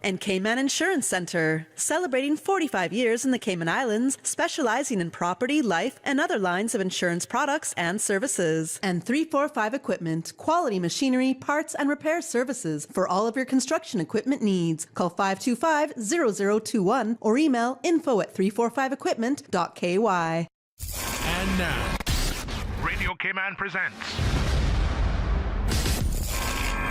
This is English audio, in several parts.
And Cayman Insurance Center, celebrating 45 years in the Cayman Islands, specializing in property, life, and other lines of insurance products and services. And 345 Equipment, quality machinery, parts, and repair services for all of your construction equipment needs. Call 525-0021 or email info@345equipment.ky. And now, Radio Cayman presents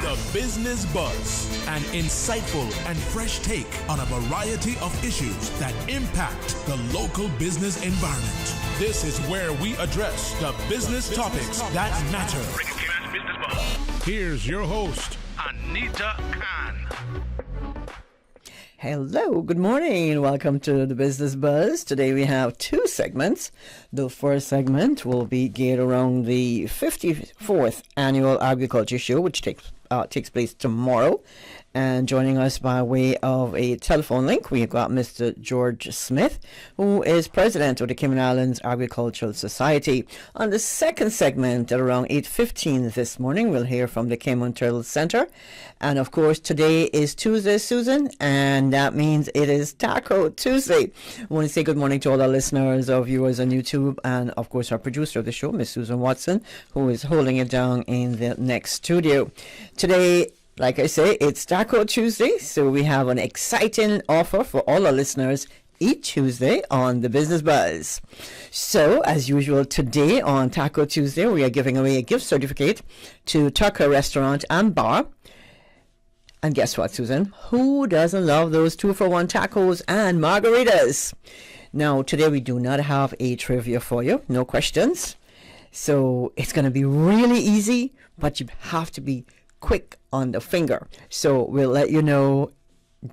The Business Buzz, an insightful and fresh take on a variety of issues that impact the local business environment. This is where we address the business topics that matter. Radio Cayman's Business Buzz. Here's your host, Anita Khan. Hello, good morning. Welcome to the Business Buzz. Today we have two segments. The first segment will be geared around the 54th Annual Agriculture Show, which takes place tomorrow. And joining us by way of a telephone link, we've got Mr. George Smith, who is president of the Cayman Islands Agricultural Society. On the second segment at around 8:15 this morning, we'll hear from the Cayman Turtle Center. And of course, today is Tuesday, Susan, and that means it is Taco Tuesday. I want to say good morning to all our listeners, our viewers on YouTube, and of course, our producer of the show, Miss Susan Watson, who is holding it down in the next studio. Today, like I say, it's Taco Tuesday, so we have an exciting offer for all our listeners each Tuesday on the Business Buzz. So, as usual, today on Taco Tuesday, we are giving away a gift certificate to Tucker Restaurant and Bar. And guess what, Susan? Who doesn't love those 2-for-1 tacos and margaritas? Now, today we do not have a trivia for you, no questions. So, it's going to be really easy, but you have to be quick on the finger. So we'll let you know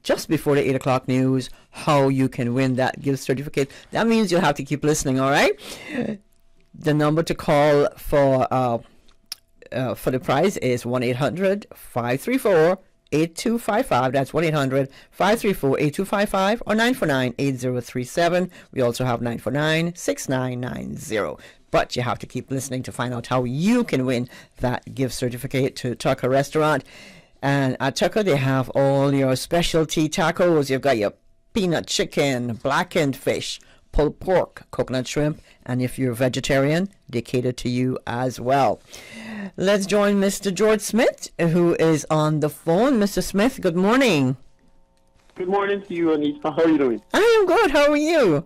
just before the 8 o'clock news how you can win that gift certificate. That means you'll have to keep listening, all right? The number to call for the prize is 1-800-534-8255. That's 1-800-534-8255 or 949-8037. We also have 949-6990. But you have to keep listening to find out how you can win that gift certificate to Tucker Restaurant. And at Tucker, they have all your specialty tacos. You've got your peanut chicken, blackened fish, pulled pork, coconut shrimp. And if you're vegetarian, they cater to you as well. Let's join Mr. George Smith, who is on the phone. Mr. Smith, good morning. Good morning to you, Anita. How are you doing? I am good. How are you?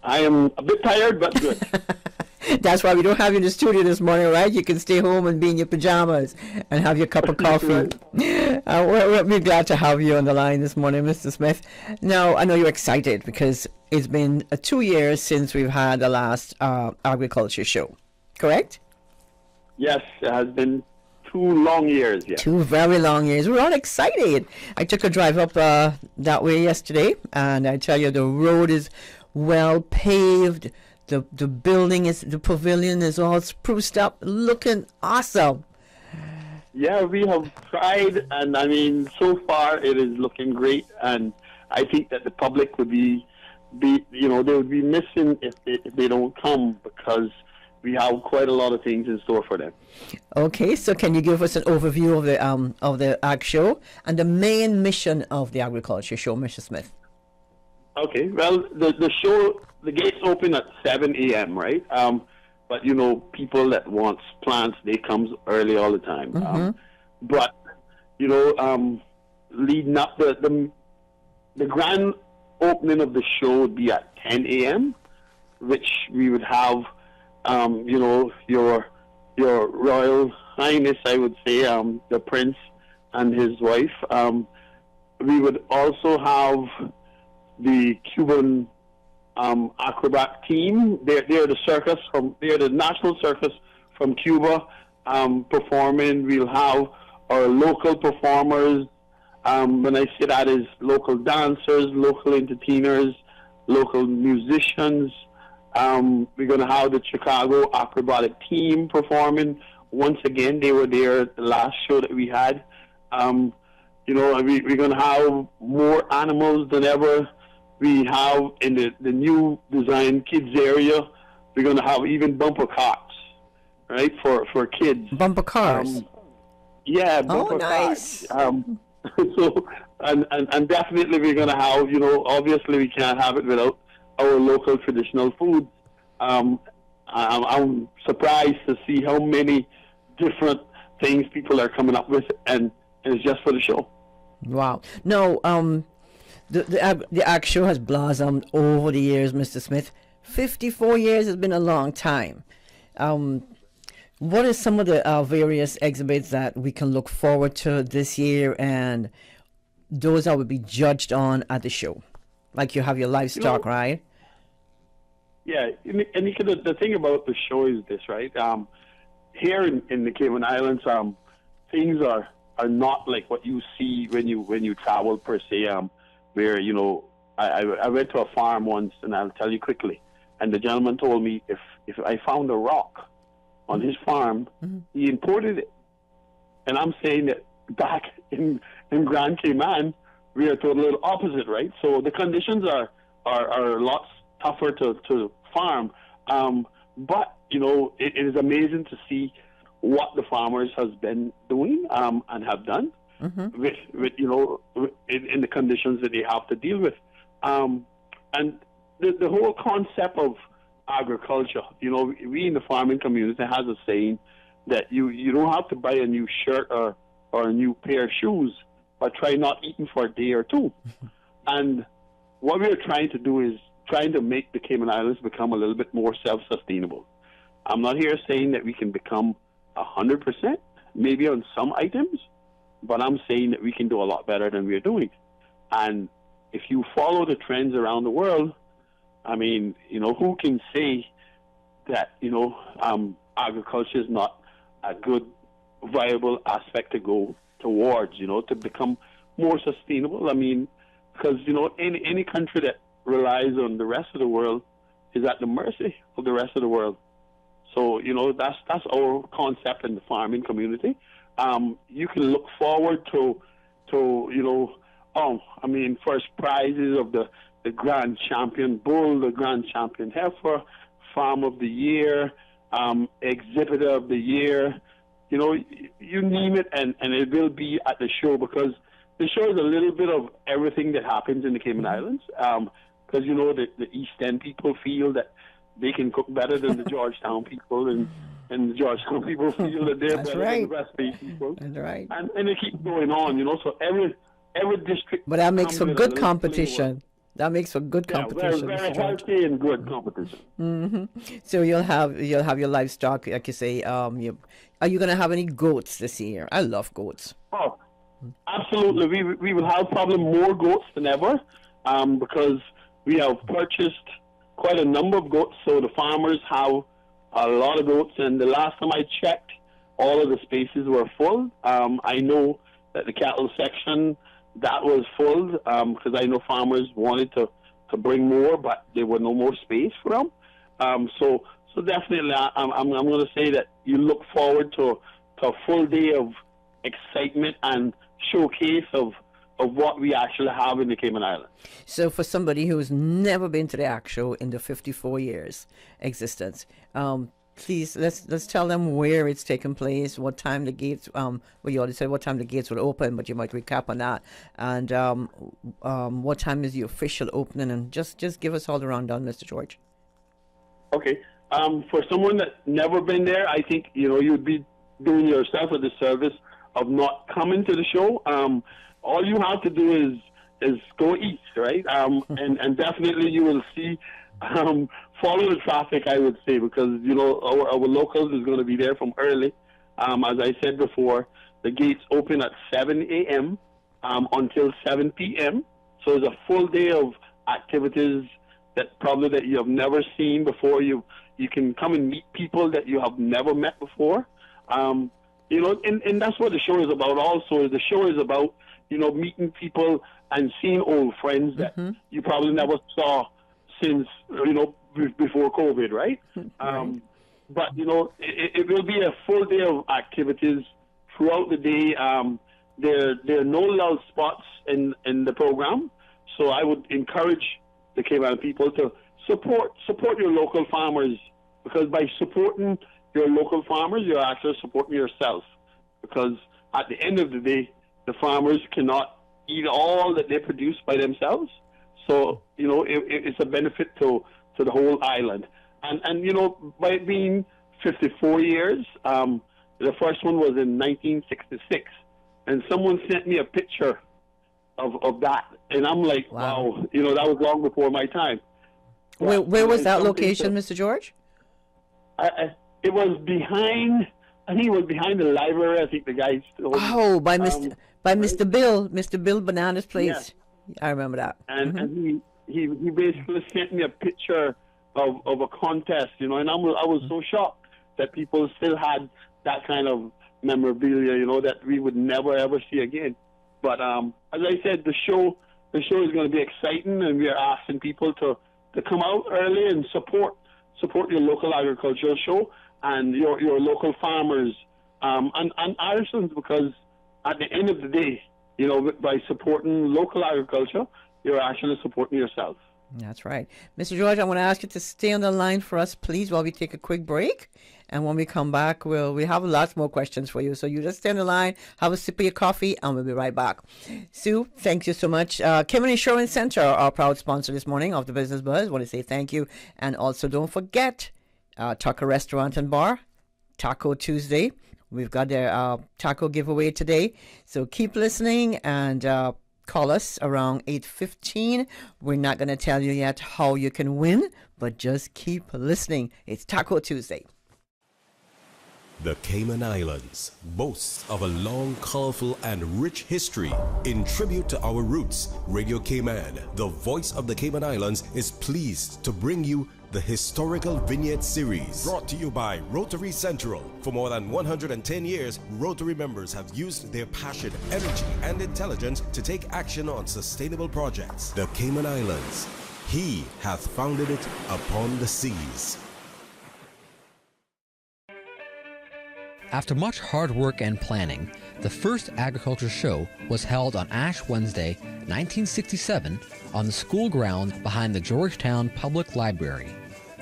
I am a bit tired, but good. That's why we don't have you in the studio this morning, right? You can stay home and be in your pajamas and have your cup of coffee. We're glad to have you on the line this morning, Mr. Smith. Now, I know you're excited because it's been 2 years since we've had the last agriculture show, correct? Yes, it has been 2 long years. Yeah. 2 very long years. We're all excited. I took a drive up that way yesterday, and I tell you, the road is well paved. The pavilion is all spruced up, looking awesome. Yeah, we have tried, and I mean, so far it is looking great, and I think that the public would be they would be missing if they don't come, because we have quite a lot of things in store for them. Okay, so can you give us an overview of the Ag Show and the main mission of the Agriculture Show, Mr. Smith? Okay, well, the show, the gates open at 7 a.m., right? But, people that want plants, they come early all the time. Mm-hmm. But, leading up, the grand opening of the show would be at 10 a.m., which we would have, your Royal Highness, I would say, the Prince and his wife. We would also have the Cuban acrobat team. They're the national circus from Cuba performing. We'll have our local performers. When I say that, is local dancers, local entertainers, local musicians. We're going to have the Chicago acrobatic team performing. Once again, they were there at the last show that we had. We're going to have more animals than ever. We have in the new design kids area, we're going to have even bumper cars, right, for kids. Bumper cars? Yeah, bumper nice. cars. So, and definitely we're going to have, obviously we can't have it without our local traditional food. I'm surprised to see how many different things people are coming up with, and it's just for the show. Wow. No, the Ag Show has blossomed over the years, Mr. Smith. 54 years has been a long time. What are some of the various exhibits that we can look forward to this year, and those that would be judged on at the show? Like you have your livestock, right? Yeah, and the thing about the show is this, right? Here in the Cayman Islands, things are not like what you see when you travel per se. Where I went to a farm once, and I'll tell you quickly. And the gentleman told me if I found a rock on his farm, he imported it. And I'm saying that back in Grand Cayman, we are totally opposite, right? So the conditions are lots tougher to farm. But, it is amazing to see what the farmers has been doing and have done with in the conditions that they have to deal with. And the whole concept of agriculture, we in the farming community has a saying that you don't have to buy a new shirt or a new pair of shoes, but try not eating for a day or two. And what we're trying to do is trying to make the Cayman Islands become a little bit more self-sustainable. I'm not here saying that we can become 100%, maybe on some items, but I'm saying that we can do a lot better than we're doing. And if you follow the trends around the world, I mean, who can say that, agriculture is not a good, viable aspect to go towards, to become more sustainable? I mean, because, any country that relies on the rest of the world is at the mercy of the rest of the world. So, that's our concept in the farming community. You can look forward to first prizes of the Grand Champion Bull, the Grand Champion Heifer, Farm of the Year, Exhibitor of the Year, you name it, and it will be at the show, because the show is a little bit of everything that happens in the Cayman Islands, because, the East End people feel that they can cook better than the Georgetown people, and the Georgetown people feel that they're better than the West Bay people. That's right. And it keeps going on, so every district... But that makes for good competition. That makes for good competition. Very healthy and good competition. So you'll have your livestock, like you say. Are you going to have any goats this year? I love goats. Oh, absolutely. We will have probably more goats than ever, because we have purchased quite a number of goats. So the farmers have a lot of goats, and the last time I checked, all of the spaces were full. I know that the cattle section, that was full, because I know farmers wanted to bring more, but there was no more space for them. So definitely, I'm going to say that you look forward to a full day of excitement and showcase of what we actually have in the Cayman Islands. So for somebody who's never been to the Ag Show in the 54 years existence, please let's tell them where it's taking place, what time the gates. Well, you already said what time the gates will open, but you might recap on that, and what time is the official opening, and just give us all the rundown, Mr. George. Okay. For someone that's never been there, I think you'd be doing yourself a disservice of not coming to the show. All you have to do is go eat, right? And definitely you will see. Follow the traffic, I would say, because our locals is going to be there from early. As I said before, the gates open at 7 a.m. Until 7 p.m. So it's a full day of activities that you have never seen before. You can come and meet people that you have never met before. And that's what the show is about. Also, the show is about meeting people and seeing old friends that you probably never saw since before COVID, right? But it will be a full day of activities throughout the day. There are no lull spots in the program, so I would encourage the Cayman people to support your local farmers, because by supporting your local farmers, you're actually supporting yourself, because at the end of the day, the farmers cannot eat all that they produce by themselves. So, it's a benefit to the whole island. And by it being 54 years, the first one was in 1966. And someone sent me a picture of that. And I'm like, wow, that was long before my time. Where was that location, Mr. George? It was behind, I think it was behind the library. I think the guy still. Oh, by Mr. Bill Banana's place. Yeah. I remember that. And he basically sent me a picture of a contest, and I was so shocked that people still had that kind of memorabilia, that we would never ever see again. But as I said, the show is going to be exciting, and we are asking people to come out early and support your local agricultural show and your local farmers and artisans, because at the end of the day, by supporting local agriculture, you're actually supporting yourself. That's right. Mr. George, I want to ask you to stay on the line for us, please, while we take a quick break. And when we come back, we have lots more questions for you. So you just stay on the line, have a sip of your coffee, and we'll be right back. Sue, thank you so much. Cayman Insurance Center, our proud sponsor this morning of the Business Buzz. I want to say thank you. And also don't forget Tucker Restaurant and Bar, Taco Tuesday. We've got their taco giveaway today. So keep listening and call us around 8:15. We're not going to tell you yet how you can win, but just keep listening. It's Taco Tuesday. The Cayman Islands boasts of a long, colorful, and rich history. In tribute to our roots, Radio Cayman, the voice of the Cayman Islands, is pleased to bring you the Historical Vignette Series, brought to you by Rotary Central. For more than 110 years, Rotary members have used their passion, energy, and intelligence to take action on sustainable projects. The Cayman Islands, He hath founded it upon the seas. After much hard work and planning, the first agriculture show was held on Ash Wednesday, 1967, on the school grounds behind the Georgetown Public Library.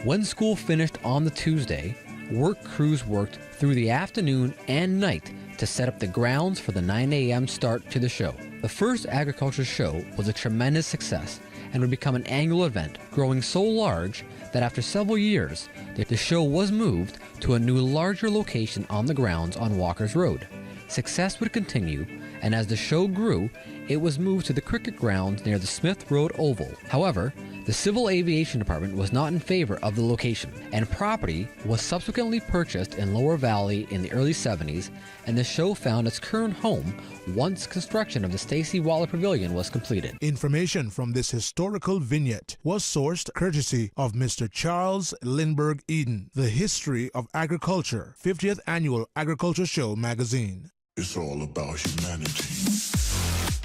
When school finished on the Tuesday, work crews worked through the afternoon and night to set up the grounds for the 9 a.m. start to the show. The first agriculture show was a tremendous success and would become an annual event, growing so large that after several years, the show was moved to a new larger location on the grounds on Walker's Road. Success would continue, and as the show grew, it was moved to the cricket grounds near the Smith Road Oval. However, the Civil Aviation Department was not in favor of the location, and property was subsequently purchased in Lower Valley in the early 70s, and the show found its current home once construction of the Stacy Waller Pavilion was completed. Information from this historical vignette was sourced courtesy of Mr. Charles Lindbergh Eden, The History of Agriculture, 50th Annual Agriculture Show magazine. It's all about humanity.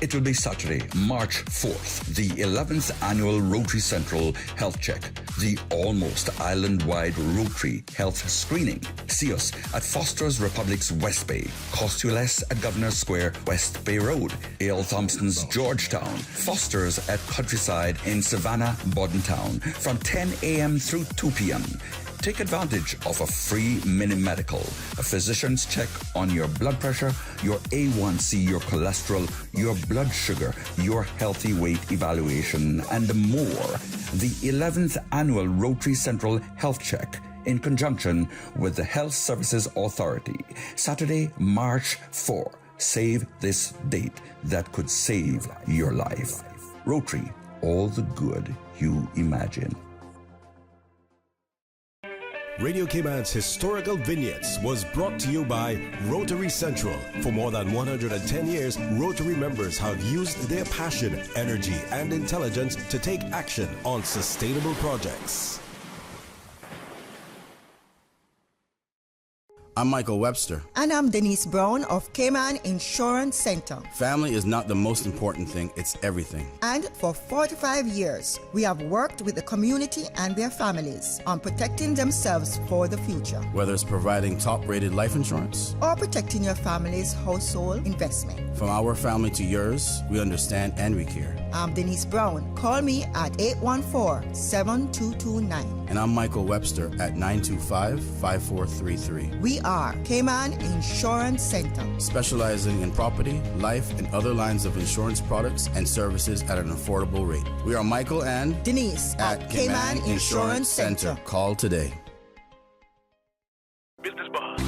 It will be Saturday, March 4th, the 11th Annual Rotary Central Health Check, the almost island-wide Rotary Health Screening. See us at Foster's Republic's West Bay, cost you less at Governor Square, West Bay Road, A.L. Thompson's Georgetown, Foster's at Countryside in Savannah, Bordentown, from 10 a.m. through 2 p.m. Take advantage of a free mini-medical, a physician's check on your blood pressure, your A1C, your cholesterol, your blood sugar, your healthy weight evaluation, and more. The 11th Annual Rotary Central Health Check in conjunction with the Health Services Authority. Saturday, March 4. Save this date that could save your life. Rotary, all the good you imagine. Radio Cayman's Historical Vignettes was brought to you by Rotary Central. For more than 110 years, Rotary members have used their passion, energy, and intelligence to take action on sustainable projects. I'm Michael Webster. And I'm Denise Brown of Cayman Insurance Center. Family is not the most important thing, it's everything. And for 45 years, we have worked with the community and their families on protecting themselves for the future. Whether it's providing top-rated life insurance or protecting your family's household investment. From our family to yours, we understand and we care. I'm Denise Brown. Call me at 814-7229. And I'm Michael Webster at 925-5433. We are Cayman Insurance Center, Specializing in property, life, and other lines of insurance products and services at an affordable rate. We are Michael and Denise at Cayman Insurance Center. Call today. Business Buzz.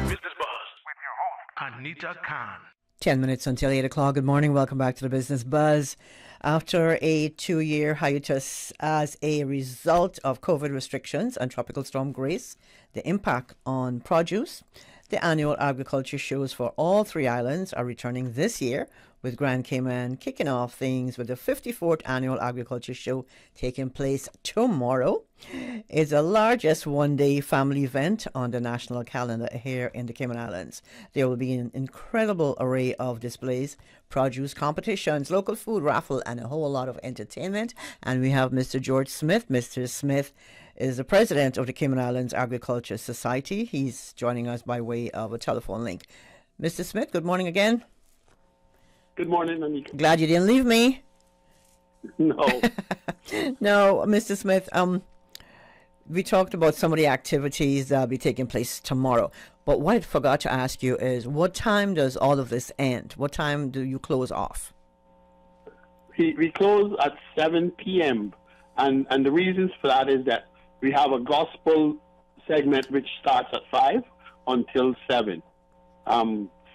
Business Buzz with your host, Anita Khan. 10 minutes until 8 o'clock. Good morning. Welcome back to the Business Buzz. After a 2-year hiatus as a result of COVID restrictions and Tropical Storm Grace, the impact on produce, the annual agriculture shows for all 3 islands are returning this year, with Grand Cayman kicking off things with the 54th annual agriculture show taking place tomorrow. It's the largest one-day family event on the national calendar here in the Cayman Islands. There will be an incredible array of displays, produce competitions, local food raffle, and a whole lot of entertainment. And we have Mr. George Smith. Mr. Smith is the president of the Cayman Islands Agriculture Society. He's joining us by way of a telephone link. Mr. Smith, good morning again. Good morning, Anita. Glad you didn't leave me. No. No, Mr. Smith, we talked about some of the activities that will be taking place tomorrow. But what I forgot to ask you is, what time does all of this end? What time do you close off? We close at 7 p.m. And the reasons for that is that we have a gospel segment which starts at 5 until 7.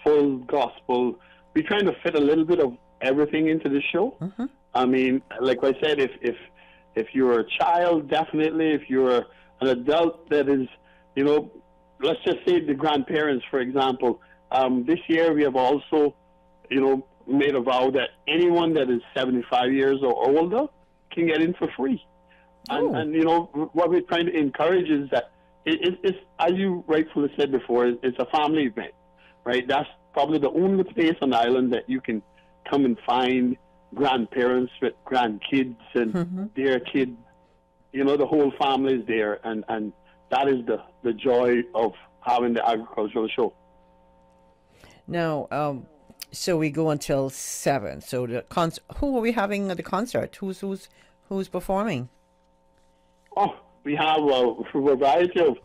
Full gospel. We're trying to fit a little bit of everything into the show. Mm-hmm. I mean, like I said, if you're a child, definitely. If you're an adult that is, let's just say the grandparents, for example. This year we have also, made a vow that anyone that is 75 years or older can get in for free. And what we're trying to encourage is that it's, as you rightfully said before, it's a family event, right? That's probably the only place on the island that you can come and find grandparents with grandkids and their kids. The whole family is there, and that is the joy of having the agricultural show. Now, so we go until 7. So the who are we having at the concert? Who's performing? Oh, we have a variety of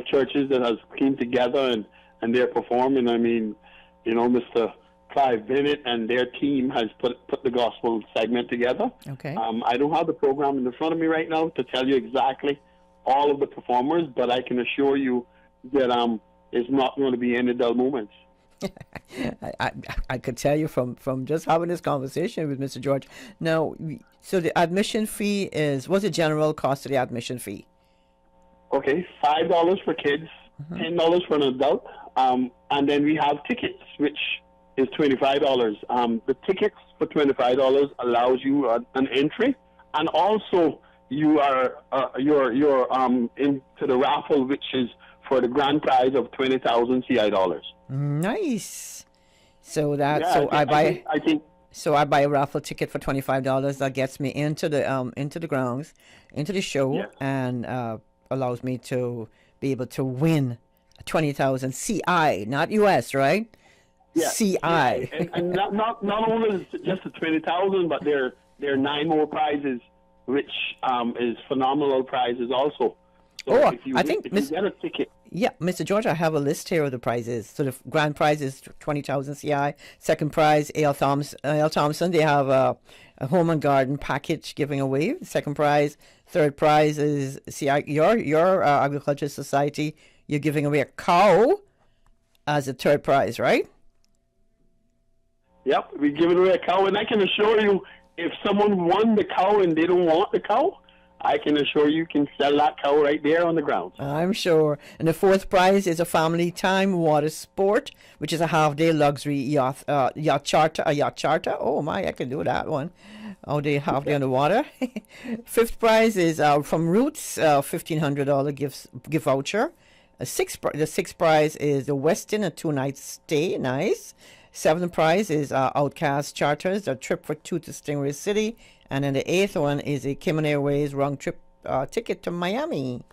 churches that has came together and they're performing. I mean, Mr. Clive Bennett and their team has put the gospel segment together. Okay. I don't have the program in front of me right now to tell you exactly all of the performers, but I can assure you that it's not going to be any dull moments. I could tell you from just having this conversation with Mr. George. Now, so the admission fee what's the general cost of the admission fee? Okay, $5 for kids, $10 for an adult, and then we have tickets, which is $25. The tickets for $25 allows you an entry, and also you are you're into the raffle, which is for the grand prize of 20,000 CI dollars. Nice. So that I buy a raffle ticket for $25. That gets me into the grounds, into the show, and allows me to be able to win 20,000 CI, not US, right? Yeah. CI. Yeah. And not only is it just the 20,000, but there are 9 more prizes, which is phenomenal prizes also. So if you get a ticket. Yeah, Mr. George, I have a list here of the prizes. So the grand prize is 20,000 CI. Second prize, A.L. Thompson. They have a home and garden package giving away. Second prize. Third prize is CI. Your agriculture society. You're giving away a cow as a third prize, right? Yep, we're giving away a cow, and I can assure you, if someone won the cow and they don't want the cow, I can assure you can sell that cow right there on the ground. I'm sure. And the fourth prize is a family time water sport, which is a half-day luxury yacht charter. A yacht charter. Oh my, I can do that one. All day, half day on the water. Fifth prize is from Roots, $1,500 gift voucher. The sixth prize is the Westin, a 2-night stay. Nice. Seventh prize is Outcast Charters, a trip for 2 to Stingray City. And then the eighth one is a Cayman Airways round trip ticket to Miami.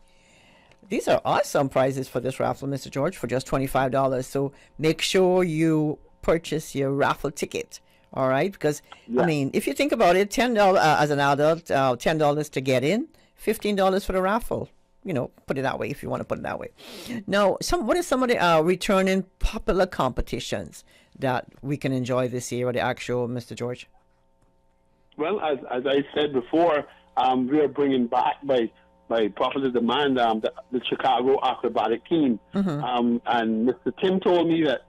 These are awesome prizes for this raffle, Mr. George, for just $25. So make sure you purchase your raffle ticket. All right, because I mean, if you think about it, $10 as an adult, $10 to get in, $15 for the raffle. You know, put it that way if you want to put it that way. Now, what are some of the returning popular competitions that we can enjoy this year, or the actual, Mr. George? Well, as I said before, we are bringing back by popular demand the Chicago acrobatic team, and Mr. Tim told me that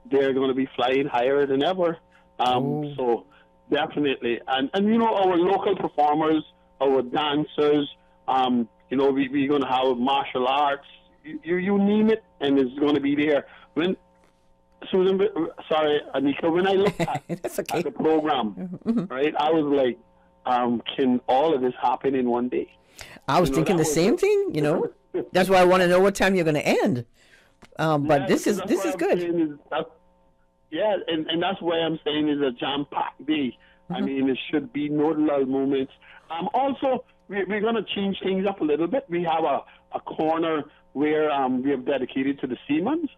they're going to be flying higher than ever. So definitely, and you know, our local performers, our dancers, you know, we're going to have martial arts, you name it, and it's going to be there. When Susan, sorry, Anika, when I looked at, at the program, right, I was like, can all of this happen in one day? I was thinking the same thing, you know. That's why I want to know what time you're going to end. But this is good. Yeah, and that's why I'm saying it's a jam-packed day. I mean, it should be no lull moments. Also, we're going to change things up a little bit. We have a corner where we have dedicated to the Seamans.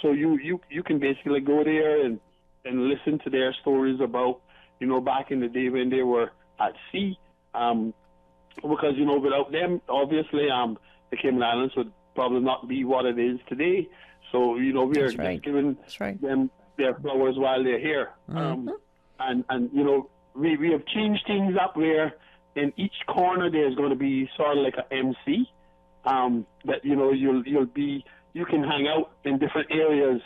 So you can basically go there and listen to their stories about, you know, back in the day when they were at sea. Because, you know, without them, obviously, the Cayman Islands would probably not be what it is today. So, you know, we are just giving them their flowers while they're here. And you know, we have changed things up where in each corner there's going to be sort of like an MC that, you know, you can hang out in different areas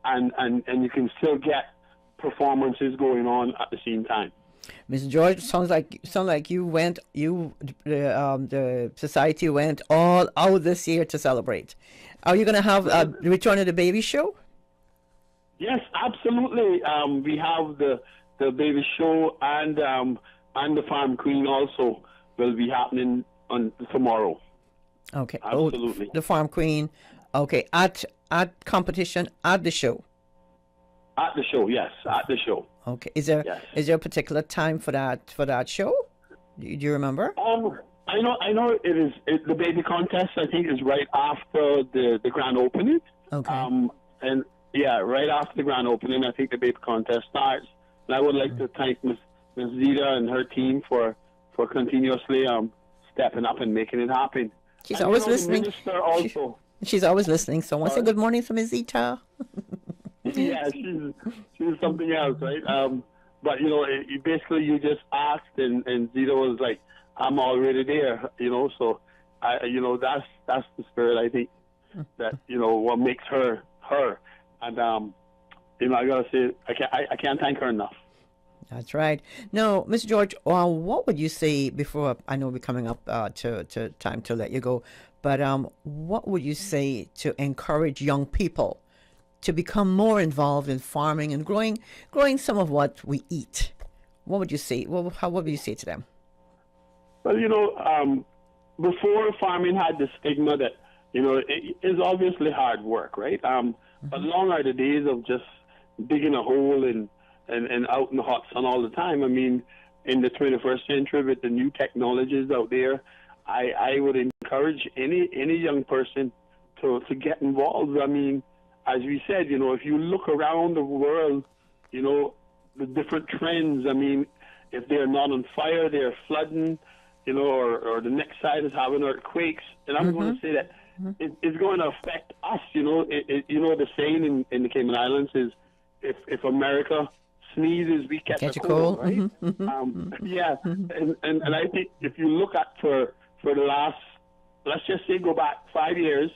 and you can still get performances going on at the same time. Mr. George, sounds like the society went all out this year to celebrate. Are you going to have the Return of the Baby show? Yes, absolutely. We have the baby show and the Farm Queen also will be happening on tomorrow. Okay. Absolutely. The Farm Queen. Okay. At competition at the show. At the show, yes. At the show. Okay. Is there a particular time for that show? Do you remember? I know it is the baby contest. I think is right after the grand opening. Okay. And yeah, right after the grand opening, I think the baby contest starts. And I would like to thank Ms. Zita and her team for continuously stepping up and making it happen. She's always listening. She's always listening. So I want to say good morning to Ms. Zita. Yeah, she's something else, right? But you know, basically you just asked, and Zita was like, "I'm already there," you know. So, you know, that's the spirit. I think that, you know, what makes her, and you know, I gotta say, I can't thank her enough. That's right. Now, Mr. George, what would you say before? I know we're coming up to time to let you go, but what would you say to encourage young people to become more involved in farming and growing some of what we eat? What would you say? What would you say to them? Well, you know, before farming had the stigma that, you know, it is obviously hard work, right? But long are the days of just digging a hole and out in the hot sun all the time. I mean, in the 21st century with the new technologies out there, I would encourage any young person to get involved. I mean, as we said, you know, if you look around the world, you know, the different trends, I mean, if they're not on fire, they're flooding, you know, or the next side is having earthquakes. And I'm going to say that it's going to affect us, you know. You know, the saying in the Cayman Islands is, if America sneezes, we catch a cold, right? Yeah, and I think if you look at for the last, let's just say go back 5 years,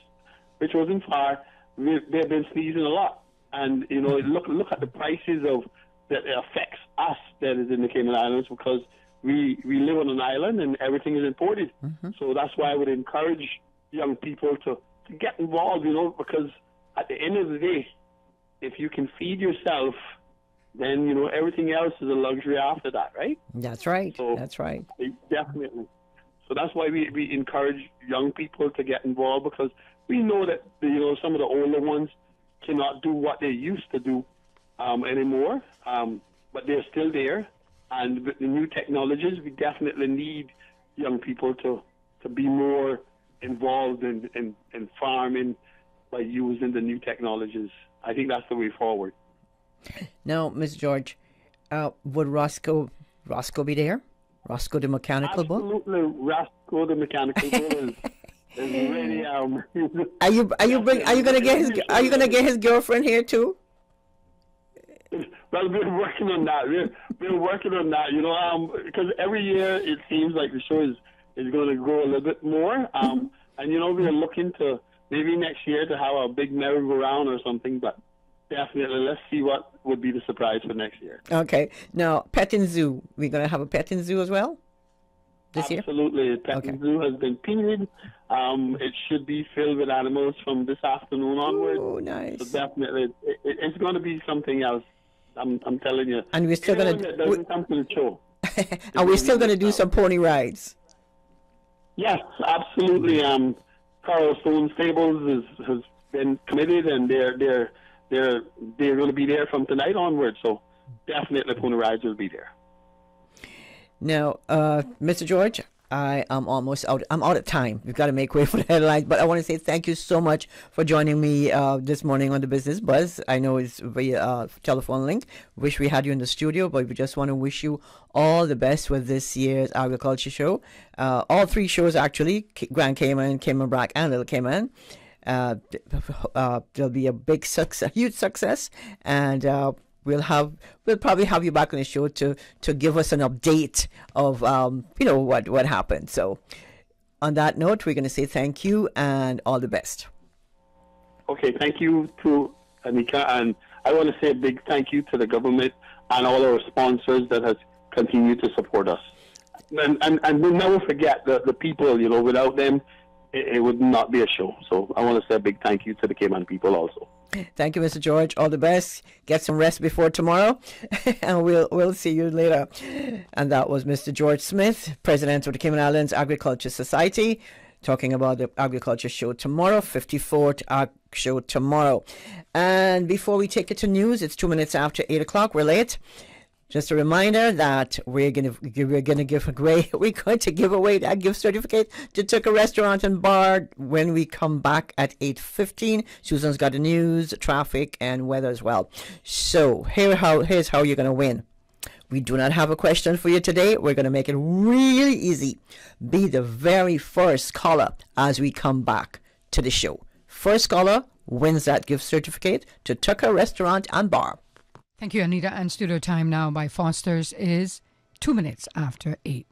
which wasn't far, they've been sneezing a lot. And, you know, look at the prices of that affects us that is in the Cayman Islands, because we live on an island and everything is imported. So that's why I would encourage young people to get involved, you know, because at the end of the day, if you can feed yourself, then, you know, everything else is a luxury after that, right? That's right. So that's right. Definitely. So that's why we encourage young people to get involved, because we know that, you know, some of the older ones cannot do what they used to do anymore, but they're still there. And with the new technologies, we definitely need young people to be more involved in farming by using the new technologies. I think that's the way forward. Now, Ms. George, would Roscoe be there? Roscoe the mechanical bull? Absolutely, Roscoe the mechanical bull is really. Are you gonna get his girlfriend here too? Well, we're working on that. We're working on that. Because every year it seems like the show is going to grow a little bit more. And we're looking to maybe next year to have a big merry-go-round or something. But definitely, let's see what would be the surprise for next year. Okay. Now, petting zoo. We're going to have a petting zoo as well this year? Absolutely. Petting zoo has been painted. It should be filled with animals from this afternoon onward. Oh, nice. So definitely, it's going to be something else. I'm telling you. And we're still going to... doesn't come to the show. And we're still going to do some pony rides. Yes, absolutely. Carl Stone Stables has been committed, and they're going to be there from tonight onward. So definitely, pony rides will be there. Now, Mr. George, I am almost out. I'm out of time. We've got to make way for the headlines. But I want to say thank you so much for joining me this morning on the Business Buzz. I know it's via telephone link. Wish we had you in the studio, but we just want to wish you all the best with this year's agriculture show. All three shows, actually, Grand Cayman, Cayman Brac, and Little Cayman. There'll be a big success, huge success, and we'll probably have you back on the show to give us an update of what happened. So on that note, we're going to say thank you and all the best. Okay, thank you to Anita, and I want to say a big thank you to the government and all our sponsors that has continued to support us. And we'll never forget the people. Without them, it would not be a show. So I want to say a big thank you to the Cayman people also. Thank you, Mr. George. All the best. Get some rest before tomorrow, and we'll see you later. And that was Mr. George Smith, President of the Cayman Islands Agriculture Society, talking about the agriculture show tomorrow, 54th Ag show tomorrow. And before we take it to news, it's 2 minutes after 8 o'clock. We're late. Just a reminder that we're going to give away that gift certificate to Tucker Restaurant and Bar when we come back at 8:15. Susan's got the news, traffic, and weather as well. So here's how you're going to win. We do not have a question for you today. We're going to make it really easy. Be the very first caller as we come back to the show. First caller wins that gift certificate to Tucker Restaurant and Bar. Thank you, Anita. And studio time now by Foster's is 2 minutes after 8.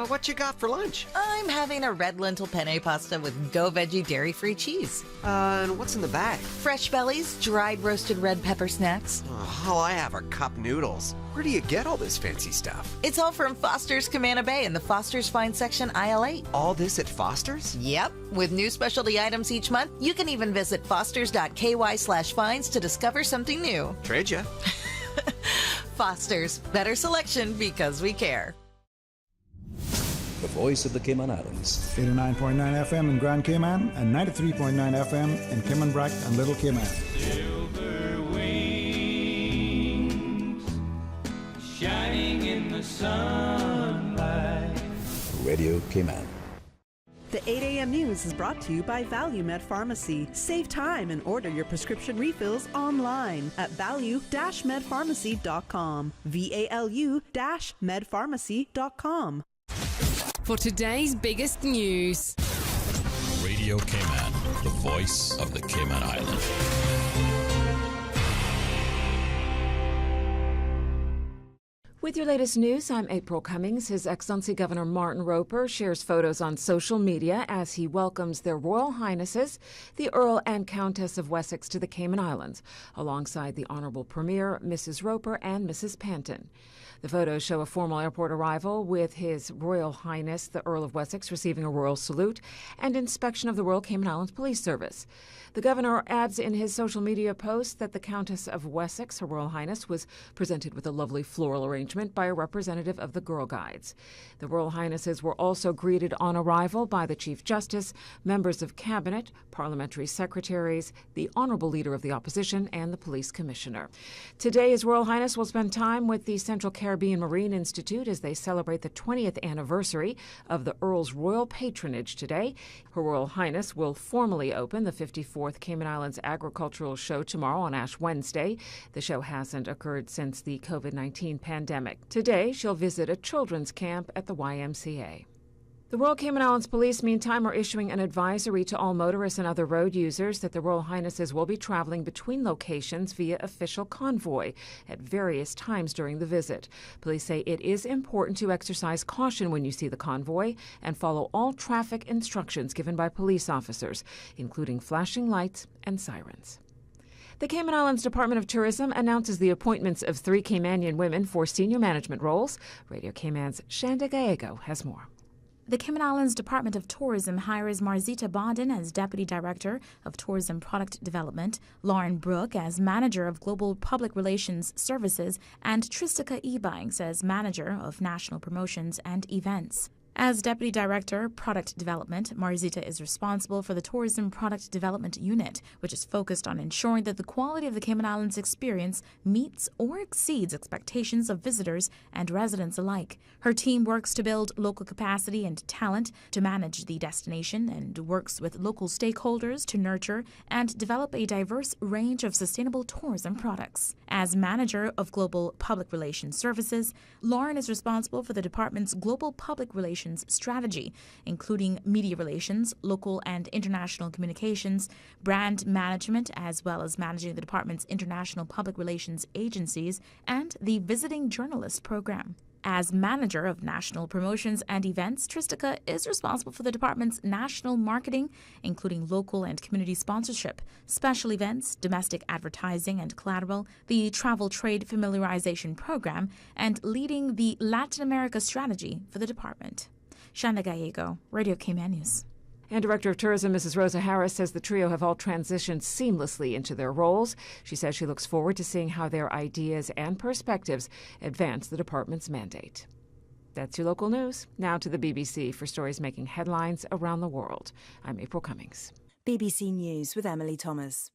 What you got for lunch? I'm having a red lentil penne pasta with Go Veggie dairy-free cheese. And what's in the bag? Fresh bellies, dried roasted red pepper snacks. All I have are cup noodles. Where do you get all this fancy stuff? It's all from Foster's Camana Bay in the Foster's Fine section, aisle 8. All this at Foster's? Yep. With new specialty items each month, you can even visit fosters.ky/finds to discover something new. Trade ya. Foster's. Better selection because we care. The voice of the Cayman Islands. 89.9 FM in Grand Cayman and 93.9 FM in Cayman Brac and Little Cayman. Silver wings shining in the sunlight. Radio Cayman. The 8 a.m. news is brought to you by ValueMed Pharmacy. Save time and order your prescription refills online at value-medpharmacy.com. VALU-medpharmacy.com. For today's biggest news. Radio Cayman, the voice of the Cayman Islands. With your latest news, I'm April Cummings. His Excellency Governor Martin Roper shares photos on social media as he welcomes their Royal Highnesses, the Earl and Countess of Wessex, to the Cayman Islands, alongside the Honorable Premier, Mrs. Roper, and Mrs. Panton. The photos show a formal airport arrival with His Royal Highness, the Earl of Wessex, receiving a royal salute and inspection of the Royal Cayman Islands Police Service. The governor adds in his social media post that the Countess of Wessex, Her Royal Highness, was presented with a lovely floral arrangement acknowledgement by a representative of the Girl Guides. The Royal Highnesses were also greeted on arrival by the Chief Justice, members of Cabinet, parliamentary secretaries, the Honourable Leader of the Opposition, and the Police Commissioner. Today, His Royal Highness will spend time with the Central Caribbean Marine Institute as they celebrate the 20th anniversary of the Earl's royal patronage today. Her Royal Highness will formally open the 54th Cayman Islands Agricultural Show tomorrow on Ash Wednesday. The show hasn't occurred since the COVID-19 pandemic. Today, she'll visit a children's camp at the YMCA. The Royal Cayman Islands Police, meantime, are issuing an advisory to all motorists and other road users that the Royal Highnesses will be traveling between locations via official convoy at various times during the visit. Police say it is important to exercise caution when you see the convoy and follow all traffic instructions given by police officers, including flashing lights and sirens. The Cayman Islands Department of Tourism announces the appointments of 3 Caymanian women for senior management roles. Radio Cayman's Shanda Gallego has more. The Cayman Islands Department of Tourism hires Marzita Bodin as Deputy Director of Tourism Product Development, Lauren Brooke as Manager of Global Public Relations Services, and Tristika Ebanks as Manager of National Promotions and Events. As Deputy Director, Product Development, Marzita is responsible for the Tourism Product Development Unit, which is focused on ensuring that the quality of the Cayman Islands experience meets or exceeds expectations of visitors and residents alike. Her team works to build local capacity and talent to manage the destination and works with local stakeholders to nurture and develop a diverse range of sustainable tourism products. As Manager of Global Public Relations Services, Lauren is responsible for the department's global public relations strategy, including media relations, local and international communications, brand management, as well as managing the department's international public relations agencies and the visiting journalist program. As Manager of National Promotions and Events, Tristika is responsible for the department's national marketing, including local and community sponsorship, special events, domestic advertising and collateral, the travel trade familiarization program, and leading the Latin America strategy for the department. Shanda Gallego, Radio Cayman News. And Director of Tourism Mrs. Rosa Harris says the trio have all transitioned seamlessly into their roles. She says she looks forward to seeing how their ideas and perspectives advance the department's mandate. That's your local news. Now to the BBC for stories making headlines around the world. I'm April Cummings. BBC News with Emily Thomas.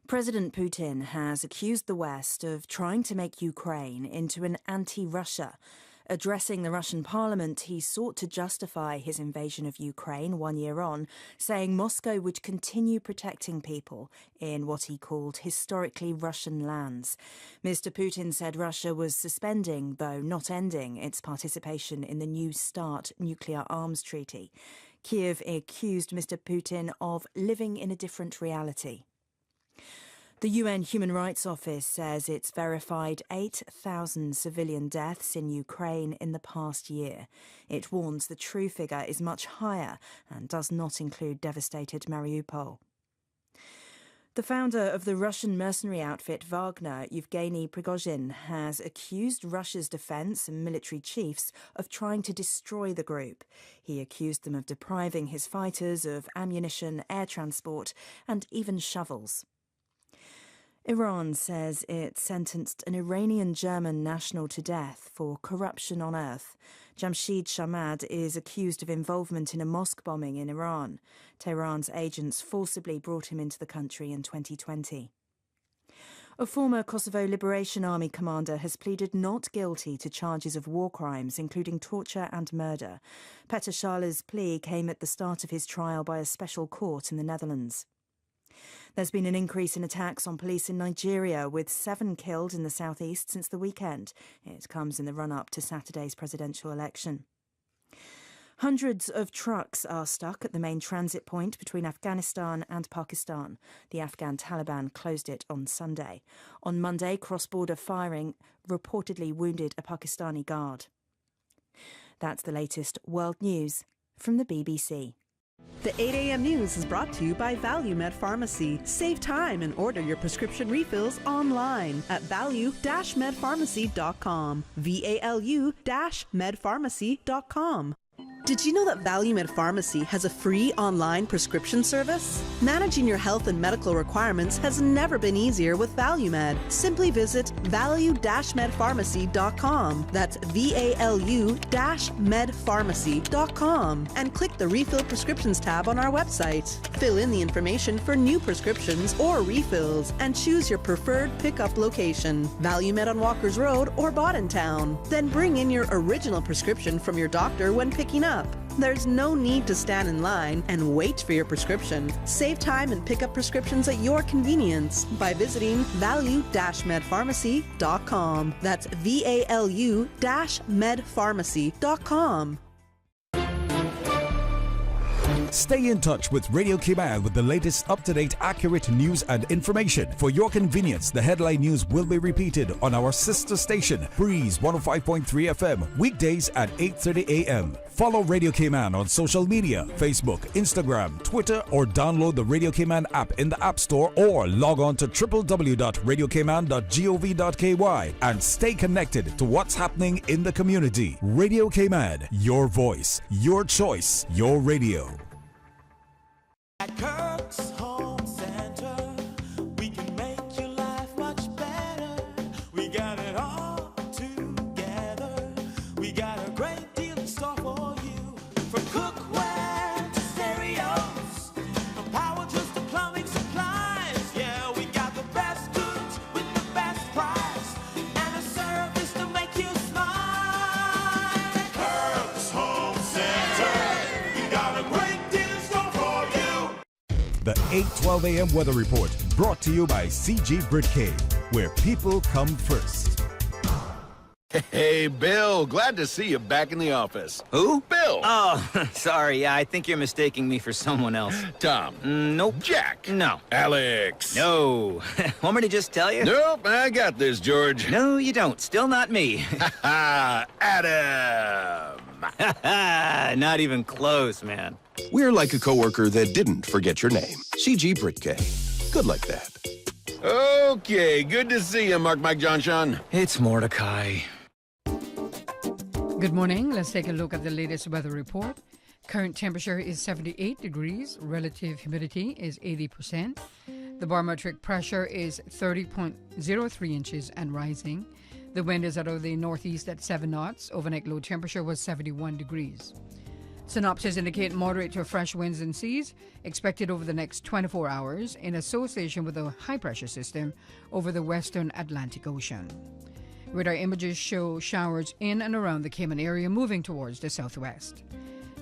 President Putin has accused the West of trying to make Ukraine into an anti-Russia. Addressing the Russian parliament, he sought to justify his invasion of Ukraine 1 year on, saying Moscow would continue protecting people in what he called historically Russian lands. Mr. Putin said Russia was suspending, though not ending, its participation in the New START nuclear arms treaty. Kiev accused Mr. Putin of living in a different reality. The UN Human Rights Office says it's verified 8,000 civilian deaths in Ukraine in the past year. It warns the true figure is much higher and does not include devastated Mariupol. The founder of the Russian mercenary outfit Wagner, Yevgeny Prigozhin, has accused Russia's defense and military chiefs of trying to destroy the group. He accused them of depriving his fighters of ammunition, air transport, and even shovels. Iran says it sentenced an Iranian German national to death for corruption on earth. Jamshid Shamad is accused of involvement in a mosque bombing in Iran. Tehran's agents forcibly brought him into the country in 2020. A former Kosovo Liberation Army commander has pleaded not guilty to charges of war crimes, including torture and murder. Petr Šale's plea came at the start of his trial by a special court in the Netherlands. There's been an increase in attacks on police in Nigeria, with 7 killed in the southeast since the weekend. It comes in the run-up to Saturday's presidential election. Hundreds of trucks are stuck at the main transit point between Afghanistan and Pakistan. The Afghan Taliban closed it on Sunday. On Monday, cross-border firing reportedly wounded a Pakistani guard. That's the latest world news from the BBC. The 8 a.m. news is brought to you by ValueMed Pharmacy. Save time and order your prescription refills online at value-medpharmacy.com. VALU-medpharmacy.com. Did you know that ValueMed Pharmacy has a free online prescription service? Managing your health and medical requirements has never been easier with ValueMed. Simply visit value-medpharmacy.com. That's VALU-medpharmacy.com and click the Refill Prescriptions tab on our website. Fill in the information for new prescriptions or refills and choose your preferred pickup location. ValueMed on Walkers Road or Town. Then bring in your original prescription from your doctor when picking up. There's no need to stand in line and wait for your prescription. Save time and pick up prescriptions at your convenience by visiting value-medpharmacy.com. That's VALU-medpharmacy.com. Stay in touch with Radio Cayman with the latest up-to-date, accurate news and information. For your convenience, the headline news will be repeated on our sister station, Breeze 105.3 FM, weekdays at 8:30 a.m. Follow Radio Cayman on social media, Facebook, Instagram, Twitter, or download the Radio Cayman app in the App Store or log on to www.radiocayman.gov.ky and stay connected to what's happening in the community. Radio Cayman, your voice, your choice, your radio. At Kirk's Home Center, we can make your life much better. We got it all together. We got a great deal in store for you. From cookware to stereos, from power tools to plumbing supplies. Yeah, we got the best goods with the best price and a service to make you smile. At Kirk's Home Center, we got a great deal in store for you. The 8:12 a.m. weather report brought to you by CG Britcay, where people come first. Hey, Bill, glad to see you back in the office. Who? Bill. Oh, sorry. Yeah, I think you're mistaking me for someone else. Tom. Nope. Jack. No. Alex. No. Want me to just tell you? Nope, I got this, George. No, you don't. Still not me. Adam. Not even close, man. We're like a coworker that didn't forget your name. CG Britcay. Good like that. Okay, good to see you, Mike Johnson. It's Mordecai. Good morning. Let's take a look at the latest weather report. Current temperature is 78 degrees. Relative humidity is 80%. The barometric pressure is 30.03 inches and rising. The wind is out of the northeast at 7 knots. Overnight low temperature was 71 degrees. Synopsis indicate moderate to fresh winds and seas expected over the next 24 hours in association with a high-pressure system over the western Atlantic Ocean. Radar images show showers in and around the Cayman area moving towards the southwest.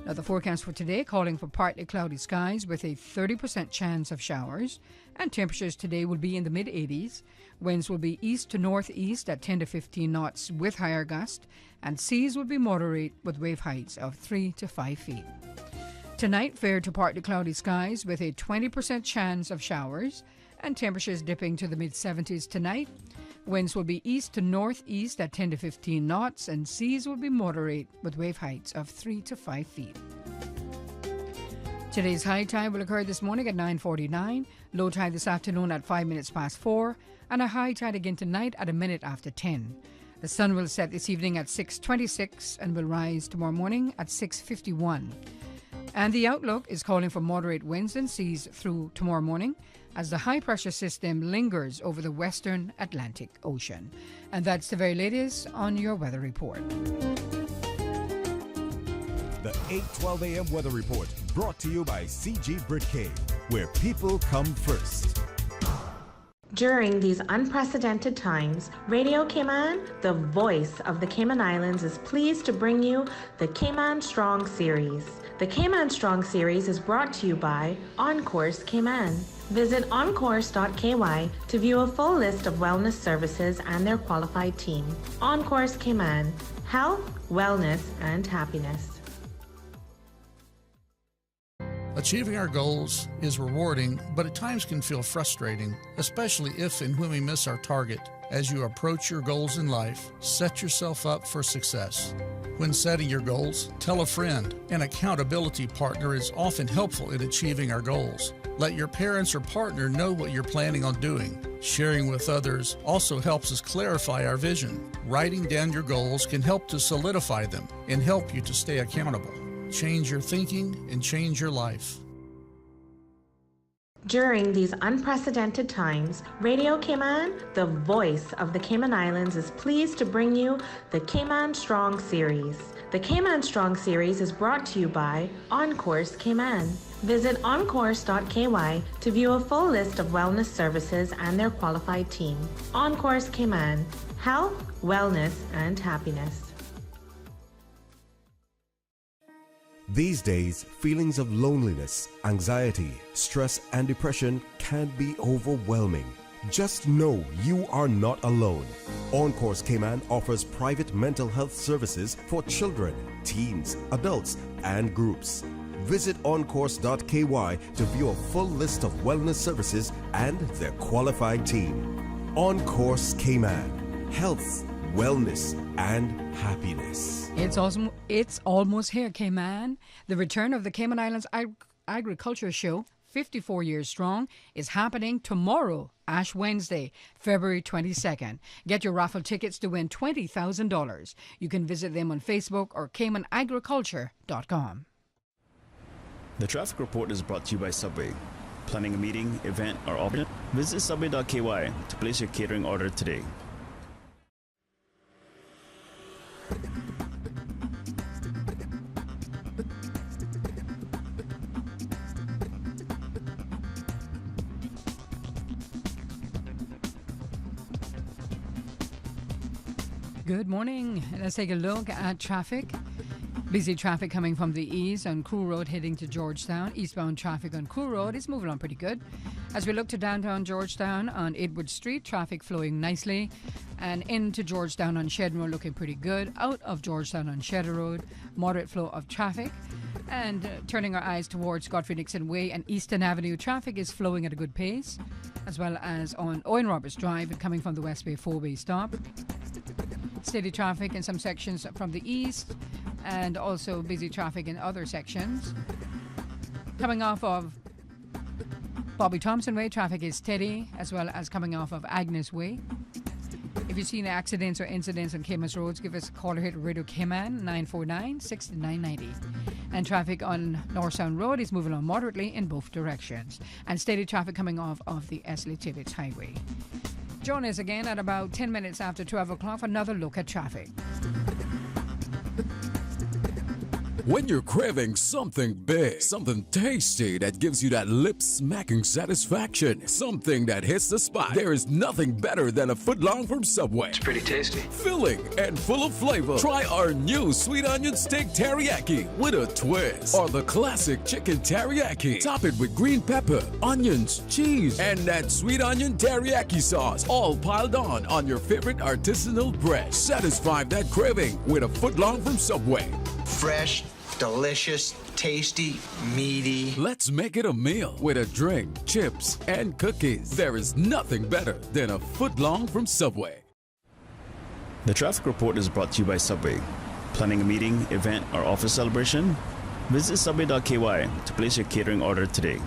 Now, the forecast for today calling for partly cloudy skies with a 30% chance of showers, and temperatures today will be in the mid-80s. Winds will be east to northeast at 10 to 15 knots with higher gusts, and seas will be moderate with wave heights of 3 to 5 feet. Tonight, fair to partly cloudy skies with a 20% chance of showers, and temperatures dipping to the mid-70s tonight. Winds will be east to northeast at 10 to 15 knots, and seas will be moderate with wave heights of 3 to 5 feet. Today's high tide will occur this morning at 9:49, low tide this afternoon at 5 minutes past 4, and a high tide again tonight at a minute after 10. The sun will set this evening at 6:26 and will rise tomorrow morning at 6:51. And the outlook is calling for moderate winds and seas through tomorrow morning as the high-pressure system lingers over the western Atlantic Ocean. And that's the very latest on your weather report. The 8:12 a.m. weather report brought to you by CG Britcay, where people come first. During these unprecedented times, Radio Cayman, the voice of the Cayman Islands, is pleased to bring you the Cayman Strong Series. The Cayman Strong Series is brought to you by OnCourse Cayman. Visit oncourse.ky to view a full list of wellness services and their qualified team. OnCourse Cayman, health, wellness, and happiness. Achieving our goals is rewarding, but at times can feel frustrating, especially if and when we miss our target. As you approach your goals in life, set yourself up for success. When setting your goals, tell a friend. An accountability partner is often helpful in achieving our goals. Let your parents or partner know what you're planning on doing. Sharing with others also helps us clarify our vision. Writing down your goals can help to solidify them and help you to stay accountable. change your thinking, and change your life. During these unprecedented times, Radio Cayman, the voice of the Cayman Islands, is pleased to bring you the Cayman Strong Series. The Cayman Strong Series is brought to you by On Course Cayman. Visit oncourse.ky to view a full list of wellness services and their qualified team. On Course Cayman, health, wellness, and happiness. These days, feelings of loneliness, anxiety, stress, and depression can be overwhelming. Just know you are not alone. On Course Cayman offers private mental health services for children, teens, adults, and groups. Visit oncourse.ky to view a full list of wellness services and their qualified team. On Course Cayman, health, wellness, and happiness. It's almost here, Cayman. The return of the Cayman Islands Agriculture Show, 54 years strong, is happening tomorrow, Ash Wednesday, February 22nd. Get your raffle tickets to win $20,000. You can visit them on Facebook or CaymanAgriculture.com. The traffic report is brought to you by Subway. Planning a meeting, event, or option? Visit subway.ky to place your catering order today. Good morning. Let's take a look at traffic. Busy traffic coming from the east on Crew Road heading to Georgetown. Eastbound traffic on Crew Road is moving on pretty good. As we look to downtown Georgetown on Edward Street, traffic flowing nicely. And into Georgetown on Shed Road looking pretty good. Out of Georgetown on Shed Road, moderate flow of traffic. And turning our eyes towards Godfrey Nixon Way and Eastern Avenue, traffic is flowing at a good pace. As well as on Owen Roberts Drive and coming from the West Bay 4-way stop. Steady traffic in some sections from the east and also busy traffic in other sections. Coming off of Bobby Thompson Way, traffic is steady, as well as coming off of Agnes Way. If you see any accidents or incidents on Cayman's roads, give us a call or hit Radio Cayman 949-6990. And traffic on North Sound Road is moving on moderately in both directions. And steady traffic coming off of the Esley Tibbetts Highway. Join us again at about 10 minutes after 12 o'clock for another look at traffic. When you're craving something big, something tasty that gives you that lip-smacking satisfaction, something that hits the spot, there is nothing better than a footlong from Subway. It's pretty tasty. Filling and full of flavor. Try our new sweet onion steak teriyaki with a twist. Or the classic chicken teriyaki. Top it with green pepper, onions, cheese, and that sweet onion teriyaki sauce, all piled on your favorite artisanal bread. Satisfy that craving with a footlong from Subway. Fresh, delicious, tasty, meaty. Let's make it a meal with a drink, chips, and cookies. There is nothing better than a footlong from Subway. The traffic report is brought to you by Subway. Planning a meeting, event, or office celebration? Visit subway.ky to place your catering order today.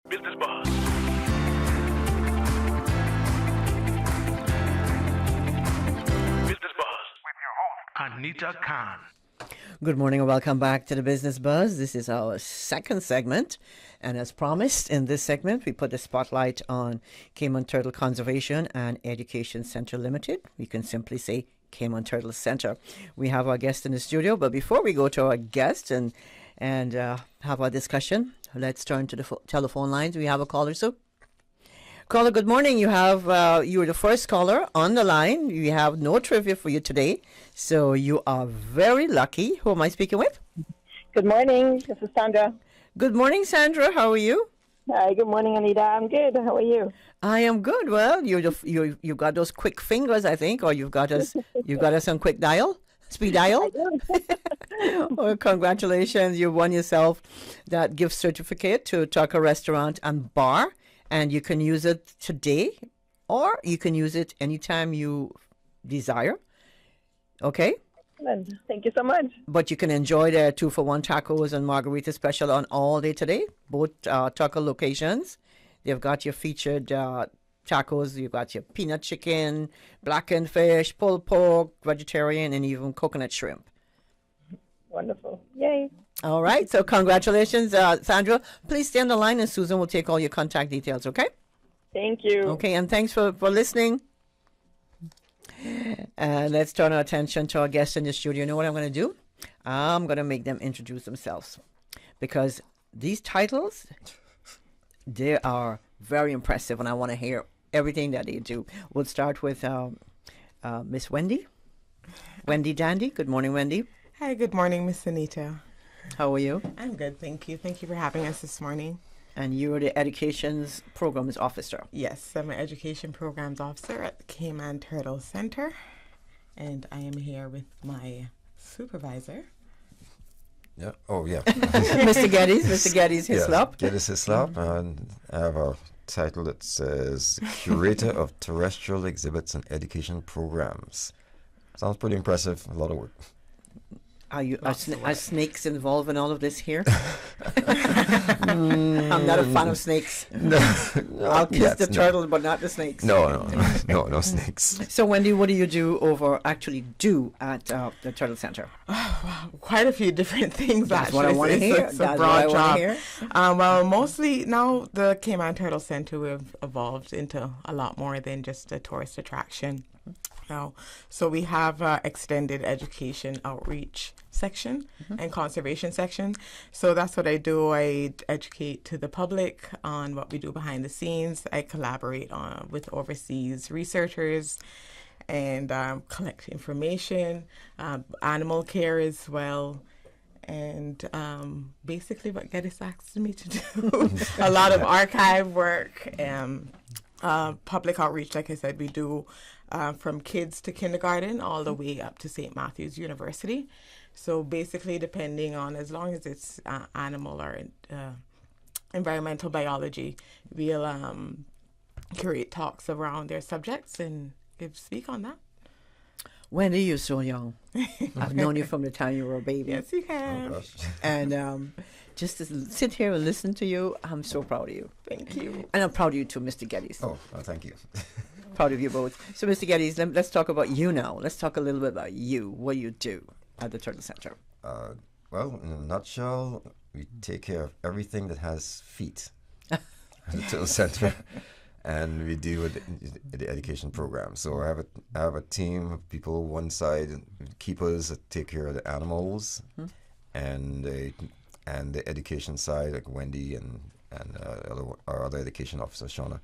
Business Boss. Anita Khan. Good morning and welcome back to the Business Buzz. This is our second segment, and as promised, in this segment we put the spotlight on Cayman Turtle Conservation and Education Center Limited. We can simply say Cayman Turtle Center. We have our guest in the studio, but before we go to our guest and have our discussion, let's turn to the telephone lines. We have a caller, so. Caller, good morning. You were the first caller on the line. We have no trivia for you today, so you are very lucky. Who am I speaking with? Good morning. This is Sandra. Good morning, Sandra. How are you? Hi. Good morning, Anita. I'm good. How are you? I am good. Well, you got those quick fingers, I think, or you've got us on quick dial. Speed dial? Well, congratulations. You won yourself that gift certificate to Tucker Restaurant and Bar. And you can use it today, or you can use it anytime you desire. Okay? Thank you so much. But you can enjoy their 2-for-1 tacos and margarita special on all day today, both Tucker locations. They've got your featured tacos. You got your peanut chicken, blackened fish, pulled pork, vegetarian, and even coconut shrimp. Wonderful. Yay. All right. So congratulations, Sandra. Please stay on the line, and Susan will take all your contact details, okay? Thank you. Okay, and thanks for listening. Let's turn our attention to our guests in the studio. You know what I'm going to do? I'm going to make them introduce themselves, because these titles, they are very impressive, and I want to hear everything that they do. We'll start with Miss Wendy. Wendy Dandy. Good morning, Wendy. Hi, good morning, Miss Anita. How are you? I'm good, thank you. Thank you for having us this morning. And you're the Education's Programs Officer. Yes, I'm an Education Programs Officer at the Cayman Turtle Center. And I am here with my supervisor. Yeah. Oh, yeah. Mr. Geddes. Mr. Geddes Hislop. Yes, Geddes Hislop. And I have a title that says Curator of Terrestrial Exhibits and Education Programs. Sounds pretty impressive. A lot of work. Are snakes involved in all of this here? I'm not a fan of snakes. No, I'll kiss the turtle, but not the snakes. No snakes. So, Wendy, what do you do at the Turtle Center? Oh, wow, quite a few different things. That's actually. what I want to hear. It's a broad job. Well, mostly now the Cayman Turtle Center, we've evolved into a lot more than just a tourist attraction. Now, so we have extended education outreach section and conservation section. So that's what I do. I educate to the public on what we do behind the scenes. I collaborate with overseas researchers and collect information, animal care as well. And basically what Geddes asked me to do, a lot of archive work, public outreach. Like I said, we do from kids to kindergarten all the way up to St. Matthew's University. So basically, depending on, as long as it's animal or environmental biology, we'll curate talks around their subjects and speak on that. Wendy, you're so young. I've known you from the time you were a baby. Yes, you can. Oh, and just to sit here and listen to you, I'm so proud of you. Thank you. And I'm proud of you too, Mr. Geddes. Oh, thank you. Proud of you both. So, Mr. Geddes, let's talk about you now. Let's talk a little bit about you, what you do at the Turtle Center. Well, in a nutshell, we take care of everything that has feet at the Turtle Center. And we deal with the education program. So I have a team of people. One side, keepers that take care of the animals, and the education side, like Wendy and our other education officer, Shauna.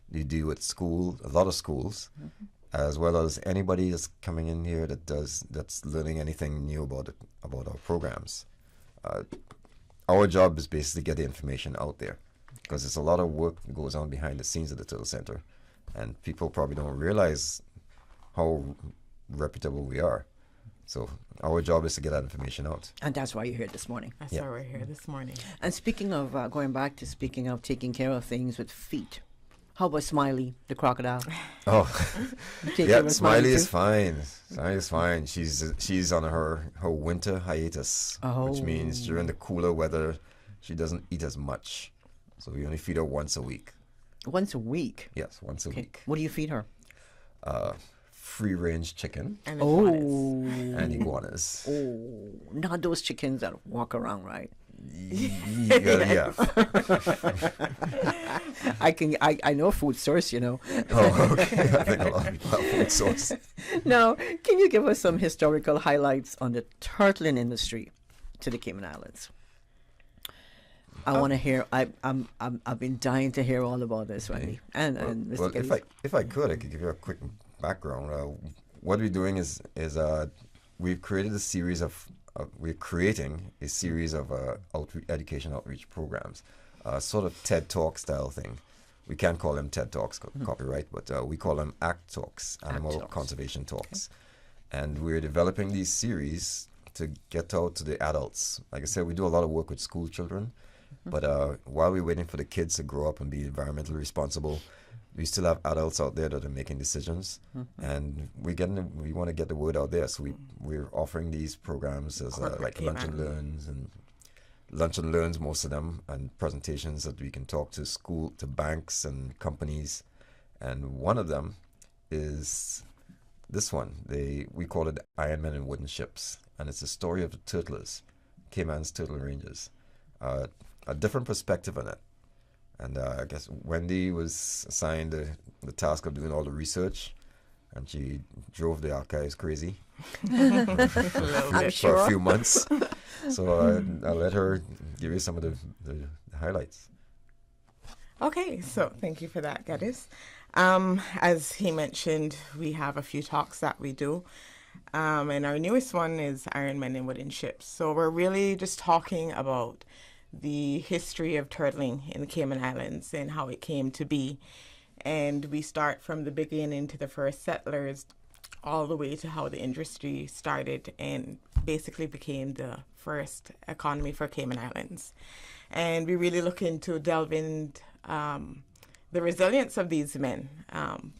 We deal with a lot of schools, as well as anybody that's coming in here that's learning anything new about our programs. Our job is basically to get the information out there, because there's a lot of work that goes on behind the scenes at the Turtle Center, and people probably don't realize how reputable we are. So our job is to get that information out. And that's why you're here this morning. That's why we're here this morning. And speaking of, speaking of taking care of things with feet, how about Smiley, the crocodile? Oh, yeah, Smiley is too? fine. Smiley is fine. She's on her winter hiatus, which means during the cooler weather, she doesn't eat as much. So we only feed her once a week. Once a week? Yes, once a week. What do you feed her? Free-range chicken. And iguanas. And iguanas. Oh, not those chickens that walk around, right? Yeah. I know food source, you know. Oh, okay. I think a lot of people have food source. Now, can you give us some historical highlights on the turtling industry to the Cayman Islands? I want to hear. I've been dying to hear all about this, Wendy. And Mr. Well, Geddes. if I could give you a quick background. What we're doing is we've created a series of we're creating a series of education outreach programs, sort of TED Talk style thing. We can't call them TED Talks, copyright, but we call them ACT Talks, Animal Conservation Talks. Okay. And we're developing these series to get out to the adults. Like I said, we do a lot of work with school children, but while we're waiting for the kids to grow up and be environmentally responsible, we still have adults out there that are making decisions, and we want to get the word out there. So we're offering these programs as like lunch and learns, most of them, and presentations that we can talk to banks and companies, And one of them is this one. We call it Iron Men and Wooden Ships, and it's a story of the turtlers, Cayman's Turtle Rangers. A different perspective on it. And I guess Wendy was assigned the task of doing all the research, and she drove the archives crazy for a few months. So I'll let her give you some of the highlights. Okay, so thank you for that, Geddes. As he mentioned, we have a few talks that we do. And our newest one is Iron Men and Wooden Ships. So we're really just talking about the history of turtling in the Cayman Islands and how it came to be. And we start from the beginning to the first settlers all the way to how the industry started and basically became the first economy for Cayman Islands. And we really look into delving the resilience of these men.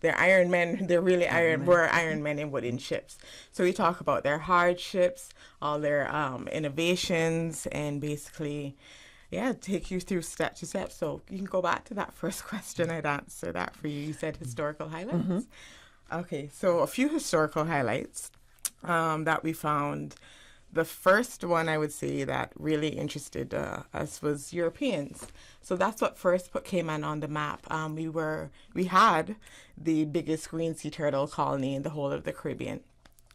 They're Iron Men. They're really were Iron Men in wooden ships. So we talk about their hardships, all their innovations, and basically, take you through step to step. So you can go back to that first question. I'd answer that for you. You said historical highlights. Mm-hmm. Okay, so a few historical highlights that we found. The first one I would say that really interested us was Europeans. So that's what first put Cayman on the map. We had the biggest green sea turtle colony in the whole of the Caribbean,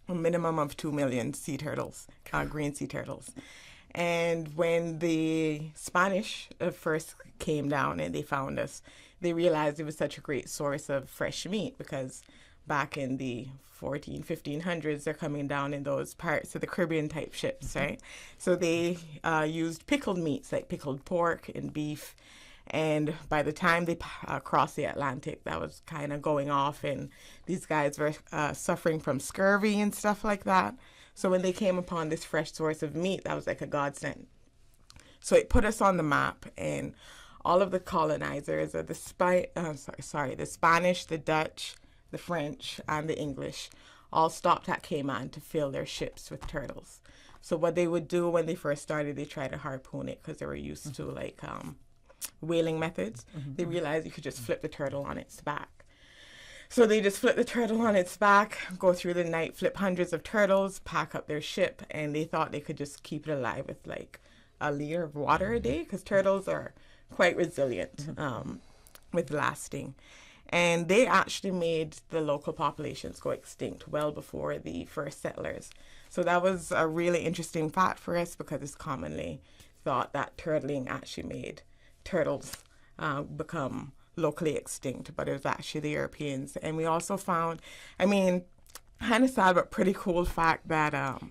a minimum of 2 million sea turtles, green sea turtles. And when the Spanish first came down and they found us, they realized it was such a great source of fresh meat because back in the 1500s, they're coming down in those parts of the Caribbean type ships, right? So they used pickled meats like pickled pork and beef. And by the time they crossed the Atlantic, that was kind of going off, and these guys were suffering from scurvy and stuff like that. So when they came upon this fresh source of meat, that was like a godsend. So it put us on the map, and all of the colonizers, or the Spanish, the Dutch, the French, and the English all stopped at Cayman to fill their ships with turtles. So what they would do when they first started, they tried to harpoon it because they were used to like whaling methods. Mm-hmm. They realized you could just flip the turtle on its back. So they just flip the turtle on its back, go through the night, flip hundreds of turtles, pack up their ship, and they thought they could just keep it alive with like a liter of water a day because turtles are quite resilient with lasting. And they actually made the local populations go extinct well before the first settlers. So that was a really interesting fact for us because it's commonly thought that turtling actually made turtles become locally extinct, but it was actually the Europeans. And we also found, kind of sad but pretty cool fact that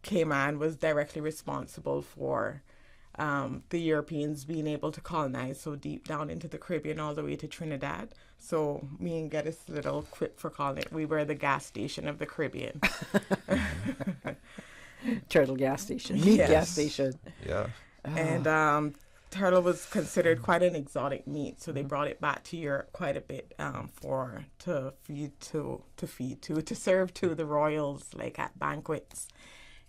Cayman was directly responsible for the Europeans being able to colonize so deep down into the Caribbean all the way to Trinidad. So me and Geddes little quip for calling it, we were the gas station of the Caribbean. Turtle gas station, meat gas station. Yeah. And turtle was considered quite an exotic meat, so they brought it back to Europe quite a bit to serve to the royals, like at banquets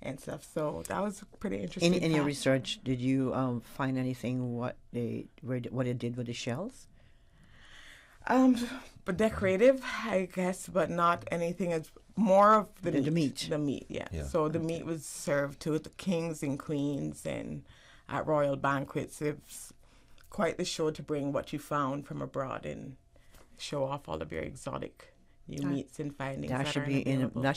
and stuff. So that was pretty interesting. In your research, did you find anything what it did with the shells? But decorative, I guess, but not anything. As more of the meat. The meat, yeah. So the meat was served to the kings and queens and at royal banquets. It's quite the show to bring what you found from abroad and show off all of your exotic new meats and findings. That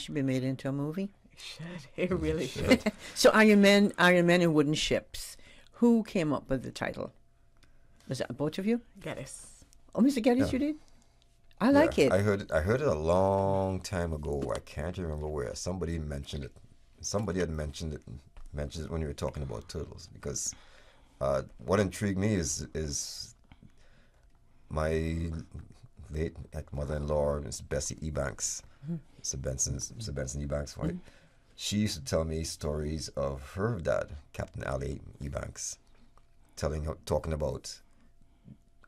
should be made into a movie. It should. It really should. So Iron Men and Wooden Ships. Who came up with the title? Was it both of you? Geddes. Oh, Mr. Geddes, you did? I like it. I heard it a long time ago. I can't remember where. Somebody mentioned it. Somebody had mentioned it when you were talking about turtles. Because what intrigued me is my late mother-in-law, Miss Bessie Ebanks, Sir Benson Ebanks' wife. She used to tell me stories of her dad, Captain Ali Ebanks, talking about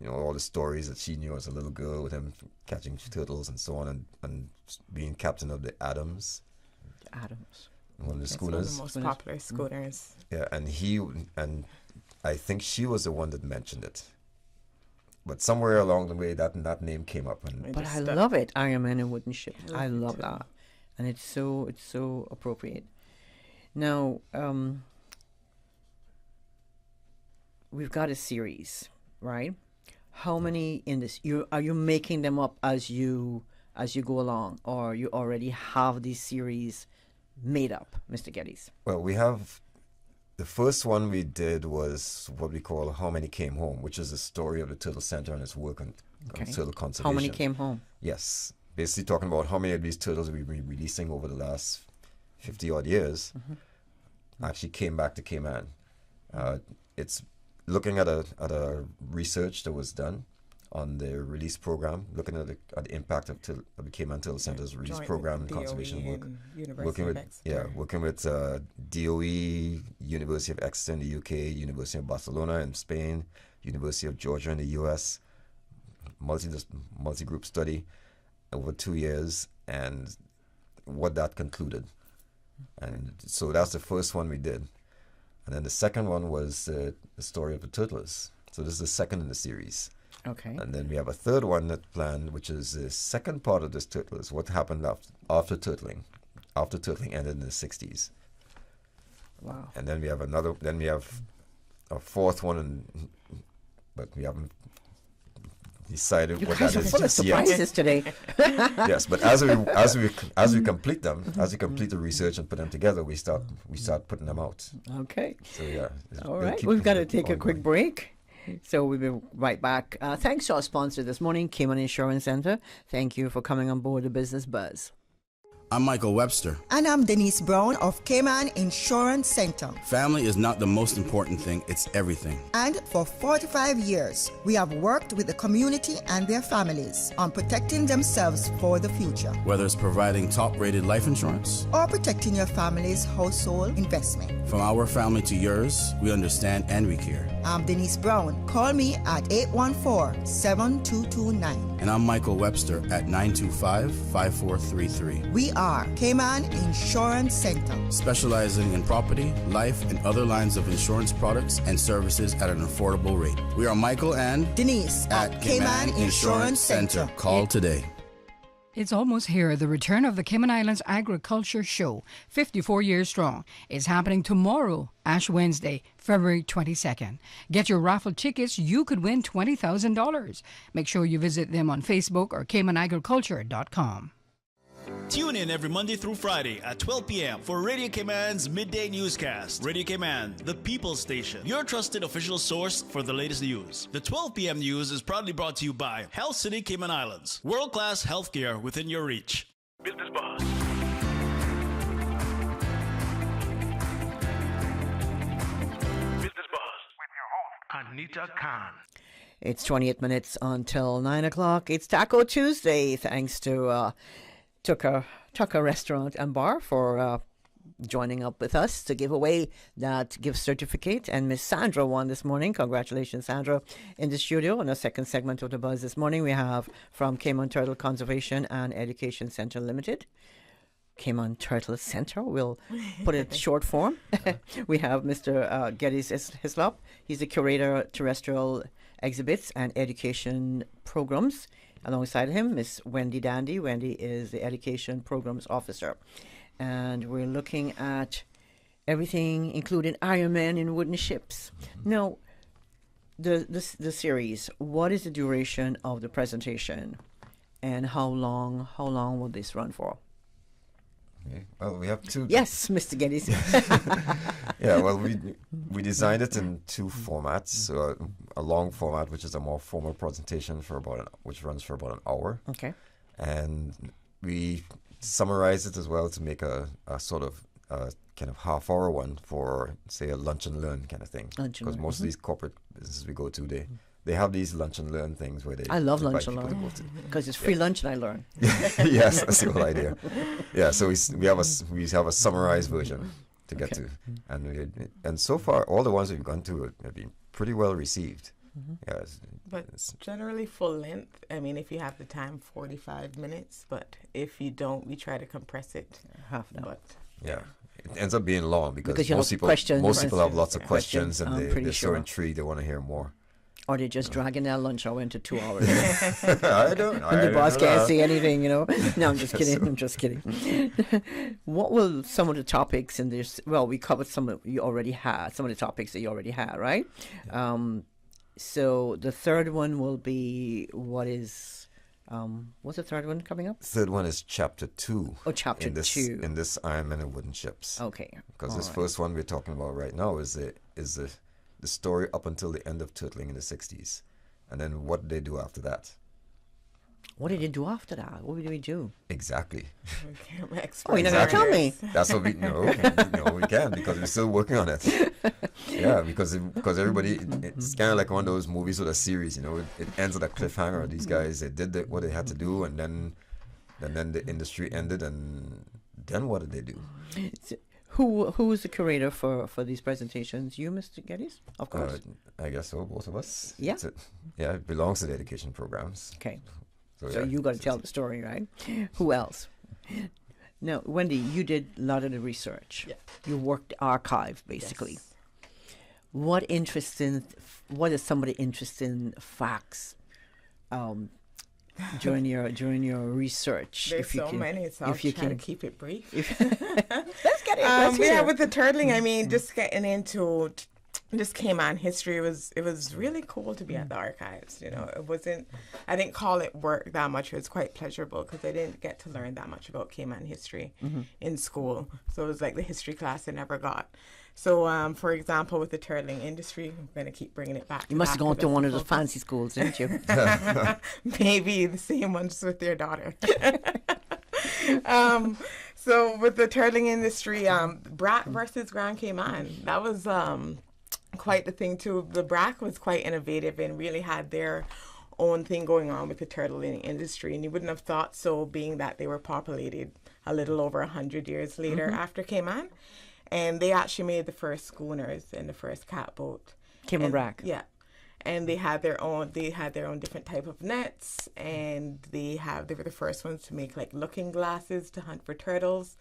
all the stories that she knew as a little girl with him catching turtles and so on, and being captain of the Adams. One of the schooners. One of the most popular schooners. Yeah, and I think she was the one that mentioned it. but somewhere along the way, that name came up. And But I love it, Iron Man and Wooden Ships. I love that, and it's so appropriate. Now, we've got a series, right? How many in this? Are you making them up as you go along, or you already have these series made up, Mr. Geddes? Well, we have. The first one we did was what we call How Many Came Home, which is the story of the Turtle Center and its work on turtle conservation. How many came home? Yes. Basically talking about how many of these turtles we've been releasing over the last 50-odd years actually came back to Cayman. It's looking at a research that was done on the release program, looking at the impact of the Cayman Turtle Center's release program and conservation work. Working with DOE, University of Exeter in the UK, University of Barcelona in Spain, University of Georgia in the US, multi-group study over 2 years, and what that concluded. And so that's the first one we did. And then the second one was the story of the turtles. So this is the second in the series. Okay. And then we have a third one that planned, which is the second part of this turtles. What happened after turtling? After turtling ended in the 60s. Wow. And then we have another. Then we have a fourth one, but we haven't decided what that is. You guys are full of surprises today. Yes, but as we complete them, as we complete the research and put them together, we start putting them out. Okay. So yeah. All right. We've got to take a quick break. So we'll be right back. Thanks to our sponsor this morning, Cayman Insurance Center. Thank you for coming on board the Business Buzz. I'm Michael Webster. And I'm Denise Brown of Cayman Insurance Center. Family is not the most important thing, it's everything. And for 45 years, we have worked with the community and their families on protecting themselves for the future. Whether it's providing top-rated life insurance or protecting your family's household investment. From our family to yours, we understand and we care. I'm Denise Brown. Call me at 814-7229. And I'm Michael Webster at 925-5433. We are Cayman Insurance Center, specializing in property, life, and other lines of insurance products and services at an affordable rate. We are Michael and Denise at Cayman Insurance Center. Call today. It's almost here. The return of the Cayman Islands Agriculture Show, 54 years strong, is happening tomorrow, Ash Wednesday, February 22nd. Get your raffle tickets. You could win $20,000. Make sure you visit them on Facebook or CaymanAgriculture.com. Tune in every Monday through Friday at 12 p.m. for Radio Cayman's Midday Newscast. Radio Cayman, the People's Station, your trusted official source for the latest news. The 12 p.m. news is proudly brought to you by Health City Cayman Islands. World-class healthcare within your reach. Business Boss. Business Boss with your host, Anita Khan. It's 28 minutes until 9 o'clock. It's Taco Tuesday, thanks to Tucker Restaurant and Bar for joining up with us to give away that gift certificate. And Miss Sandra won this morning. Congratulations, Sandra. In the studio, in the second segment of the Buzz this morning, we have from Cayman Turtle Conservation and Education Center Limited. Cayman Turtle Center, we'll put it short form. We have Mr. Geddes Hislop. He's the curator of terrestrial exhibits and education programs. Alongside him, Miss Wendy Dandy. Wendy is the Education Programs Officer. And we're looking at everything, including Iron Man and Wooden Ships. Now, the series, what is the duration of the presentation? And how long will this run for? Okay. Well, we have two. Yes, Mr. Geddes. Yeah, well, we designed it in two formats. So a long format, which is a more formal presentation which runs for about an hour. Okay. And we summarize it as well to make a sort of kind of half-hour one for, say, a lunch and learn kind of thing. Because most of these corporate businesses we go to, they have these lunch and learn things where they. I love lunch and learn because it's free lunch and I learn. Yes, that's the whole idea. Yeah, so we have a summarized version to get to, and so far all the ones we've gone to have been pretty well received. Yeah, but it's generally full length. I mean, if you have the time, 45 minutes. But if you don't, we try to compress it half an hour. But yeah. It ends up being long because most people have lots of questions and they're so intrigued they want to hear more. Or they're just dragging their lunch hour into 2 hours. I don't know. And the boss can't say anything, you know. No, I'm just kidding. I'm just kidding. What will some of the topics in this? Well, we covered some of you already had some of the topics that you already had, right? So the third one will be what's the third one coming up? Third one is chapter 2. Oh, chapter 2 in this Iron Men and Wooden Ships. Okay. Because this first one we're talking about right now is the story up until the end of turtling in the 60s, and then what did they do after that? What did they do after that? What did we do? Exactly. Oh, you're not going to tell me? That's what we we can, because we're still working on it. Yeah, because everybody, it's kind of like one of those movies with a series, you know, it ends with a cliffhanger. These guys, they did what they had to do, and then the industry ended, and then what did they do? Who was the curator for these presentations? You, Mr. Geddes? Of course. I guess so, both of us. Yeah. It belongs to the education programs. Okay. So you got to tell the story, right? Who else? Now, Wendy, you did a lot of the research. Yeah. You worked archive, basically. Yes. What is some of the interesting facts during your research? There's so many, so I'll try to keep it brief. Let's get it. With the turtling, I mean, just getting into just Cayman history, it was really cool to be at the archives. You know, I didn't call it work that much. It was quite pleasurable because I didn't get to learn that much about Cayman history in school. So it was like the history class I never got. So, for example, with the turtling industry, I'm going to keep bringing it back. You must have gone to one of the fancy schools, didn't you? Maybe the same ones with your daughter. So with the turtling industry, Brat versus Grand Cayman, that was quite the thing too. The Brat was quite innovative and really had their own thing going on with the turtling industry, and you wouldn't have thought so, being that they were populated a little over 100 years later after Cayman. And they actually made the first schooners and the first catboat. Cayman Brac. Yeah. And they had their own different type of nets, and they were the first ones to make like looking glasses to hunt for turtles.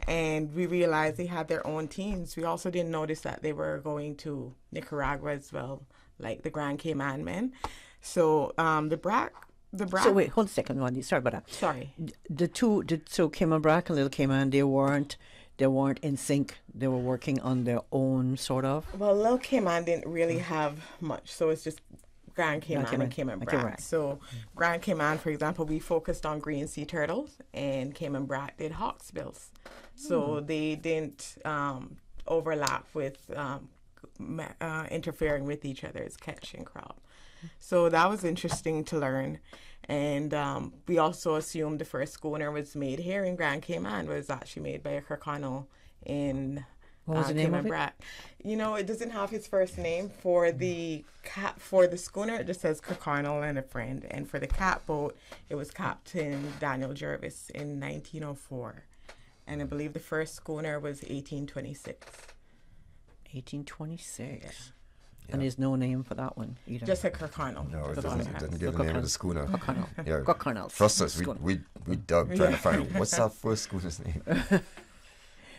And we realized they had their own teams. We also didn't notice that they were going to Nicaragua as well, like the Grand Cayman men. So the Brac. So wait, hold a second, Wendy. Sorry about that. Sorry. So Cayman Brac and Little Cayman, they weren't in sync. They were working on their own, sort of. Well, Little Cayman didn't really have much, so it's just Grand Cayman and Cayman Brac. So Grand Cayman, for example, we focused on green sea turtles, and Cayman Brac did hawksbills. So they didn't overlap with interfering with each other's catch and crop. So that was interesting to learn. And we also assumed the first schooner was made here in Grand Cayman, was actually made by a Kirkconnell in what was the name of it? Brac. You know, it doesn't have his first name. For the schooner, it just says Kirkconnell and a friend. And for the catboat, it was Captain Daniel Jervis in 1904. And I believe the first schooner was 1826. 1826. Yeah. And there's no name for that one either. Just a Kirkconnell. No, it doesn't give the name of the schooner. Kirkconnell. Yeah. Kirkconnell. First, we dug trying to find out what's our first schooner's name.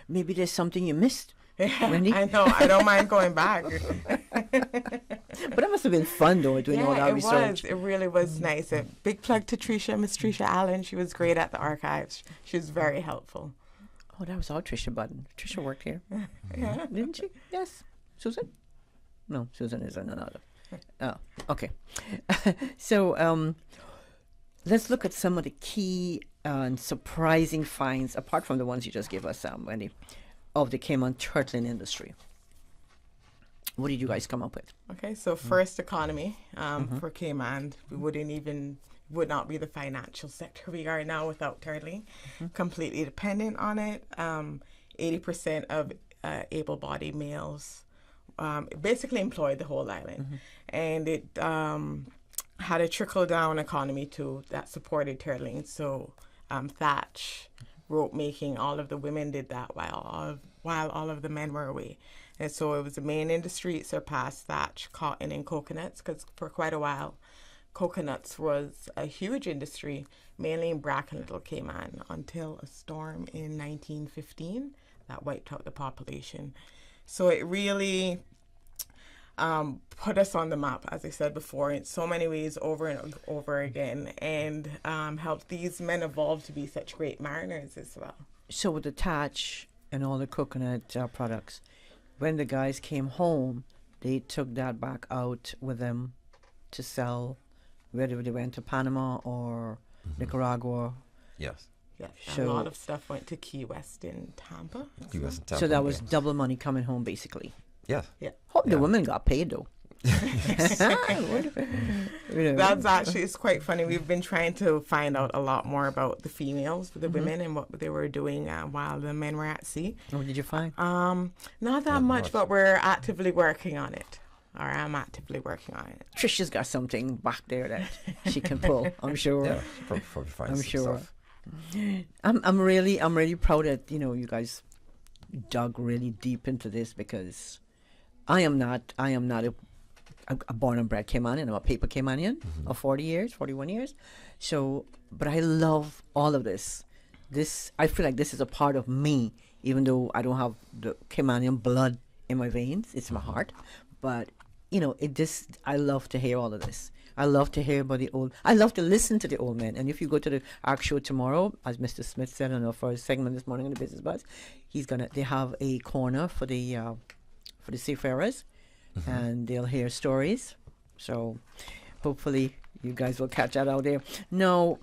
Maybe there's something you missed, Wendy. I know. I don't mind going back. But it must have been fun, though, doing all that research. It really was nice. A big plug to Tricia, Miss Tricia Allen. She was great at the archives. She was very helpful. Oh, that was our Tricia Button. Tricia worked here. Yeah. Didn't she? Yes. Susan? No, Susan is in another. Oh, okay. So let's look at some of the key and surprising finds, apart from the ones you just gave us, Wendy, of the Cayman turtling industry. What did you guys come up with? Okay, so first economy for Cayman. We would not be the financial sector we are now without turtling. Completely dependent on it. 80% of able-bodied males basically employed the whole island. And it had a trickle-down economy too that supported turtling. So thatch, rope making, all of the women did that while all of the men were away. And so it was the main industry. It surpassed thatch, cotton, and coconuts, because for quite a while, coconuts was a huge industry, mainly in Brac and Little Cayman, until a storm in 1915 that wiped out the population. So it really put us on the map, as I said before, in so many ways over and over again, and helped these men evolve to be such great mariners as well. So with the Tatch and all the coconut products, when the guys came home, they took that back out with them to sell, whether they went to Panama or Nicaragua. Yes. Yeah, So, a lot of stuff went to Key West in Tampa. Key West in Tampa. So that was double money coming home, basically. Yeah. Yeah. Hope the women got paid, though. That's actually, it's quite funny. We've been trying to find out a lot more about the females, the women, and what they were doing while the men were at sea. What did you find? Not that much, but we're actively working on it. Or I'm actively working on it. Trisha's got something back there that she can pull, I'm sure. Yeah, probably find I'm some sure. stuff. I'm really proud that you guys dug really deep into this, because I am not a born and bred Caymanian. I'm a paper Caymanian of 41 years. So, but I love all of this. I feel like this is a part of me, even though I don't have the Caymanian blood in my veins. It's my heart. But, I love to hear all of this. I love to hear about I love to listen to the old men. And if you go to the ARC show tomorrow, as Mr. Smith said on our first segment this morning in the Business Buzz, they have a corner for the seafarers, and they'll hear stories. So hopefully you guys will catch that out there. No.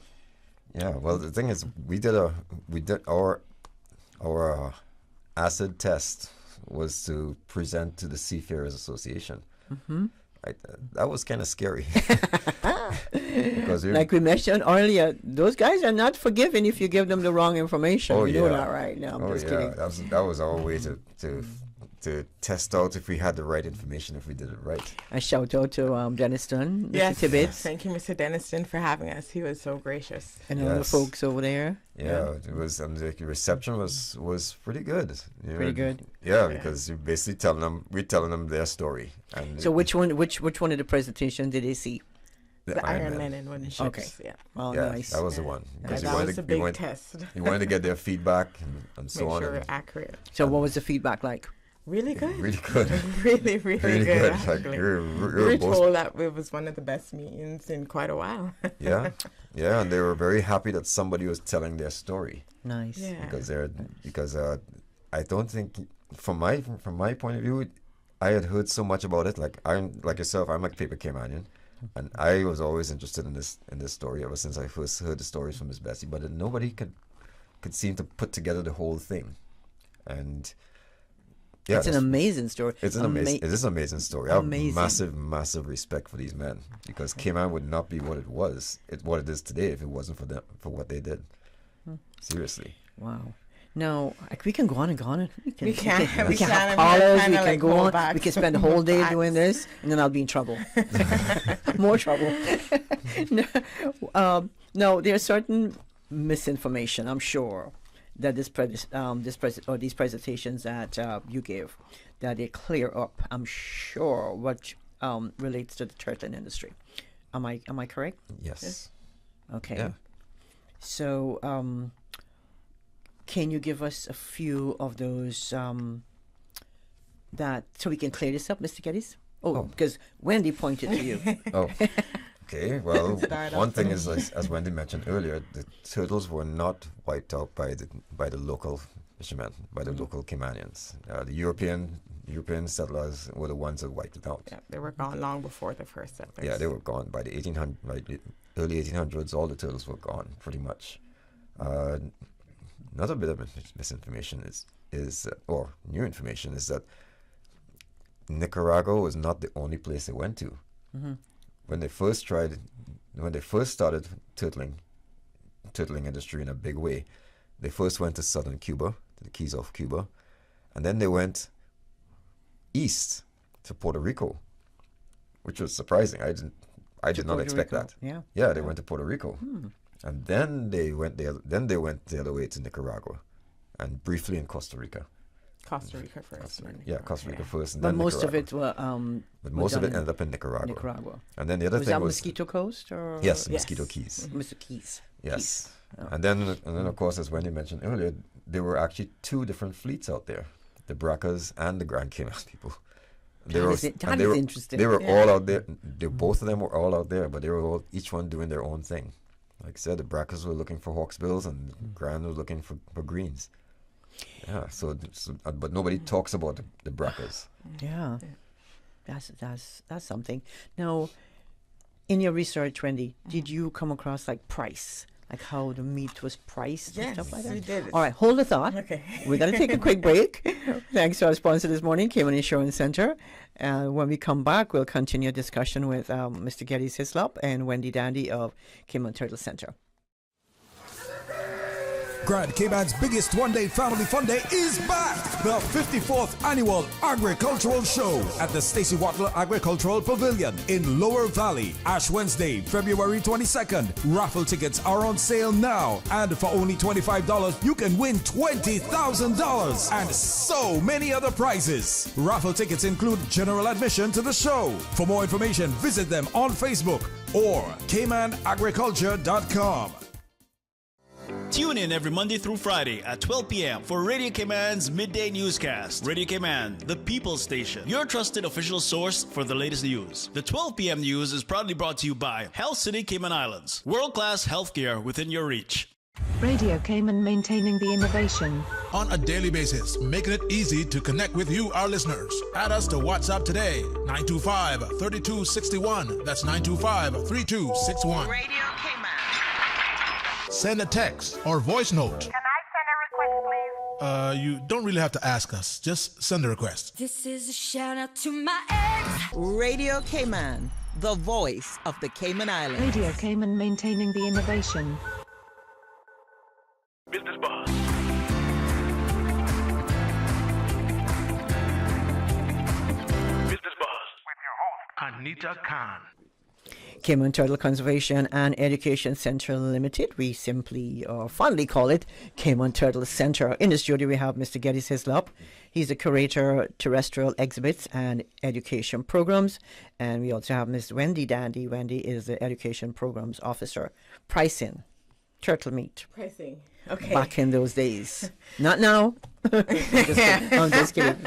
Yeah, well, the thing is, we did our acid test was to present to the Seafarers Association. That was kind of scary. Because like we mentioned earlier, those guys are not forgiving if you give them the wrong information. Oh, you know that, right? No, I'm just kidding. That was our way to test out if we had the right information, if we did it right. A shout out to Deniston, Mr. Yes, Tibbetts. thank you, Mr. Deniston, for having us. He was so gracious. And all the folks over there. Yeah, it was. The reception was pretty good. Pretty good. Yeah, because you're basically we're telling them their story. And so which one of the presentations did they see? The Iron Men and Wooden Ships. Okay. Yeah. Oh, yeah, nice. that was the one. That was a big test. You wanted to get their feedback and so Make on. Make sure accurate. So what was the feedback like? Really good. Really good. really good. Like, we were told that it was one of the best meetings in quite a while. yeah, and they were very happy that somebody was telling their story. Nice. Yeah. Because I don't think from my point of view, I had heard so much about it. Like yourself, I'm like paper Caymanian, and I was always interested in this story ever since I first heard the stories from Miss Bessie. But nobody could seem to put together the whole thing, and. Yeah, it's an amazing story. It is an amazing story. I have massive respect for these men, because Cayman would not be what it is today if it wasn't for them, for what they did. Seriously. Wow. No, we can go on and go on. We can have callers. We can go on. We can spend the whole day doing this, and then I'll be in trouble. More trouble. No, there's certain misinformation, I'm sure, that these presentations that you give, that they clear up, I'm sure, what relates to the turtling industry. Am I correct? Yes. Okay. Yeah. So, can you give us a few of those so we can clear this up, Mr. Geddes? Oh, because Wendy pointed to you. Oh. Okay, well, one thing is, as Wendy mentioned earlier, the turtles were not wiped out by the local fishermen, by the local Caymanians. The European settlers were the ones that wiped it out. Yeah, they were gone long before the first settlers. Yeah, they were gone by the early 1800s. All the turtles were gone, pretty much. Another bit of misinformation or new information is that Nicaragua was not the only place they went to. Mm-hmm. When they first started turtling industry in a big way, they first went to southern Cuba, to the Keys of Cuba, and then they went east to Puerto Rico, which was surprising. I did not expect that. Yeah, they went to Puerto Rico, and then they went the other way to Nicaragua, and briefly in Costa Rica. Costa Rica first. Costa Rica first. And but then most Nicaragua. of it were. But most of it ended up in Nicaragua. And then the other was thing that was Mosquito Coast or yes, Mosquito Keys. Mr. Keys. Yes. Keys. Oh. And then of course, as Wendy mentioned earlier, there were actually two different fleets out there: the Bracas and the Grand Cayman people. That is interesting. They were all out there. Both of them were all out there, but they were all each one doing their own thing. Like I said, the Brackers were looking for Hawksbills, and Grand was looking for greens. Yeah. So but nobody talks about the Brackers. Yeah. That's something. Now, in your research, Wendy, did you come across like price? Like how the meat was priced and stuff like that? We did. All right, hold the thought. Okay. We're going to take a quick break. Thanks to our sponsor this morning, Cayman Insurance Center. When we come back, we'll continue discussion with Mr. Geddes Hislop and Wendy Dandy of Cayman Turtle Center. Grand Cayman's biggest one-day family fun day is back. The 54th Annual Agricultural Show at the Stacey Watler Agricultural Pavilion in Lower Valley. Ash Wednesday, February 22nd. Raffle tickets are on sale now. And for only $25, you can win $20,000 and so many other prizes. Raffle tickets include general admission to the show. For more information, visit them on Facebook or CaymanAgriculture.com. Tune in every Monday through Friday at 12 p.m. for Radio Cayman's Midday Newscast. Radio Cayman, the people's station. Your trusted official source for the latest news. The 12 p.m. news is proudly brought to you by Health City Cayman Islands. World-class healthcare within your reach. Radio Cayman, maintaining the innovation. On a daily basis, making it easy to connect with you, our listeners. Add us to WhatsApp today, 925-3261. That's 925-3261. Radio Cayman. Send a text or voice note. Can I send a request, please? You don't really have to ask us. Just send a request. This is a shout out to my ex. Radio Cayman, the voice of the Cayman Islands. Radio Cayman, maintaining the innovation. Business Buzz. Business Buzz with your host, Anita Khan. Cayman Turtle Conservation and Education Center Limited. We simply or fondly call it Cayman Turtle Center. In the studio, we have Mr. Geddes Hislop. He's the curator, terrestrial exhibits and education programs. And we also have Ms. Wendy Dandy. Wendy is the education programs officer. Pricing, turtle meat. Pricing. Okay. Back in those days. Not now. I'm just kidding.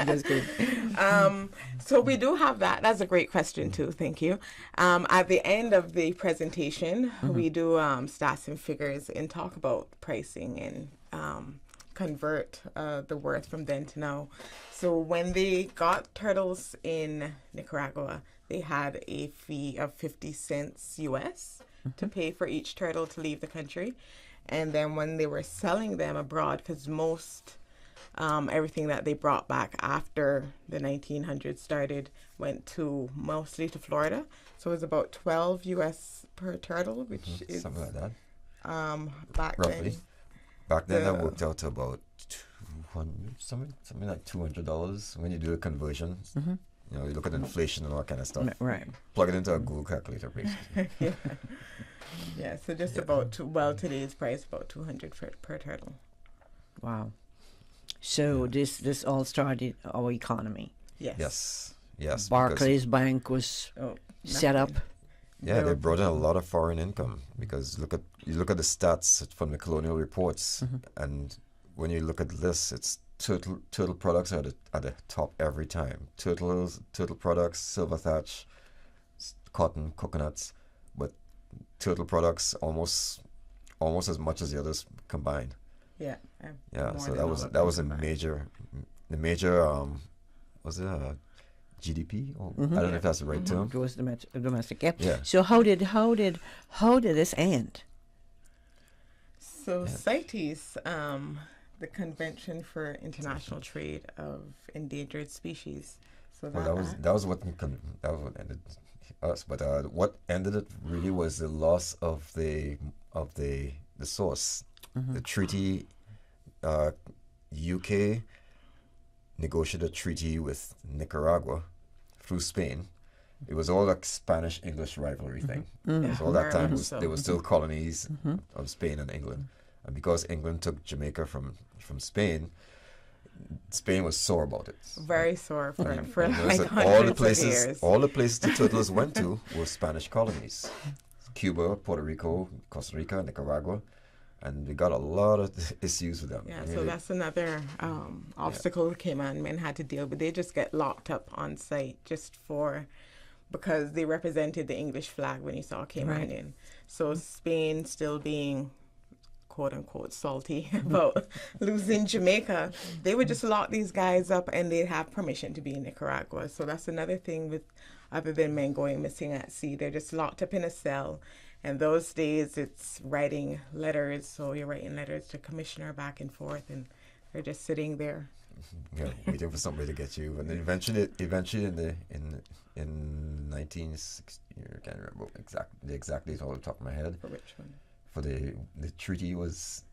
So we do have that. That's a great question too. Thank you. At the end of the presentation, we do stats and figures and talk about pricing and convert the worth from then to now. So when they got turtles in Nicaragua, they had a fee of 50 cents US to pay for each turtle to leave the country. And then when they were selling them abroad, because most everything that they brought back after the 1900s started went mostly to Florida. So it was about 12 US per turtle, which is something like that. Back roughly. then. Back then, that worked out to about something like $200 when you do the conversion. You know, you look at inflation and all that kind of stuff. Right. Plug it into a Google calculator, basically. Yeah, so just about today's price about $200 per turtle. Wow. So this all started our economy. Yes. Barclays Bank was set up. Yeah, they brought in a lot of foreign income because you look at the stats from the colonial reports, and when you look at this, it's turtle products are at the top every time. Turtle products, silver thatch, cotton, coconuts, but turtle products almost as much as the others combined. Yeah. So that was the major was it GDP? I don't know if that's the right term. It was domestic. Yeah. So how did this end? So CITES, the Convention for International Trade of Endangered Species. So that was what ended us. But what ended it really was the loss of the source. The treaty. UK negotiated a treaty with Nicaragua through Spain. It was all a Spanish-English rivalry thing. So all that time they were still colonies of Spain and England. And because England took Jamaica from Spain, Spain was sore about it. Very sore for like all the years. All the places the turtles went to were Spanish colonies. Cuba, Puerto Rico, Costa Rica, Nicaragua. and we got a lot of issues with them. Yeah, I mean, so that's another obstacle the Cayman men had to deal with. They just get locked up on site because they represented the English flag when you saw Cayman in. So Spain still being quote unquote salty about losing Jamaica, they would just lock these guys up and they'd have permission to be in Nicaragua. So that's another thing with other than men going missing at sea. They're just locked up in a cell. And those days it's writing letters. So you're writing letters to commissioner back and forth and they're just sitting there. Yeah, waiting for somebody to get you. And then eventually in 1960, I can't remember exactly it's all off the top of my head. For which one? For the treaty was,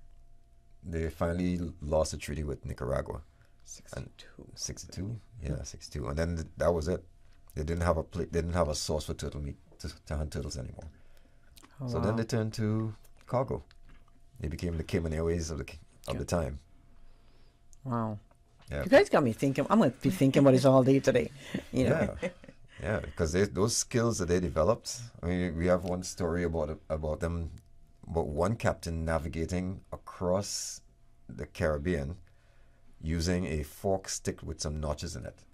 they finally lost the treaty with Nicaragua. 62. Yeah, 62. And then that was it. They didn't have they didn't have a source for turtle meat to hunt turtles anymore. Oh, so then they turned to cargo. They became the Cayman Airways of the time. Wow. Yeah. You guys got me thinking. I'm going to be thinking about this all day today. You know? Yeah, because those skills that they developed. I mean, we have one story about them, about one captain navigating across the Caribbean using a fork stick with some notches in it.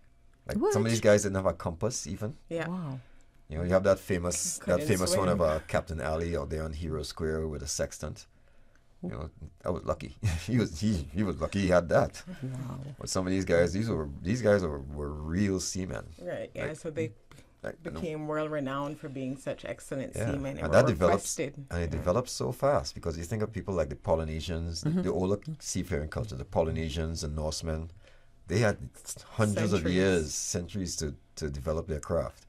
Like some of these guys didn't have a compass even. Yeah. Wow. You know, you have that famous one swim. of Captain Ali out there on Hero Square with a sextant. You know, I was lucky. he was lucky he had that. Wow. But some of these guys, these guys were real seamen. Right. Yeah. So they became world renowned for being such excellent seamen, and that develops. And it developed so fast because you think of people like the Polynesians, the older seafaring culture, the Polynesians and Norsemen. They had hundreds of years, centuries to develop their craft.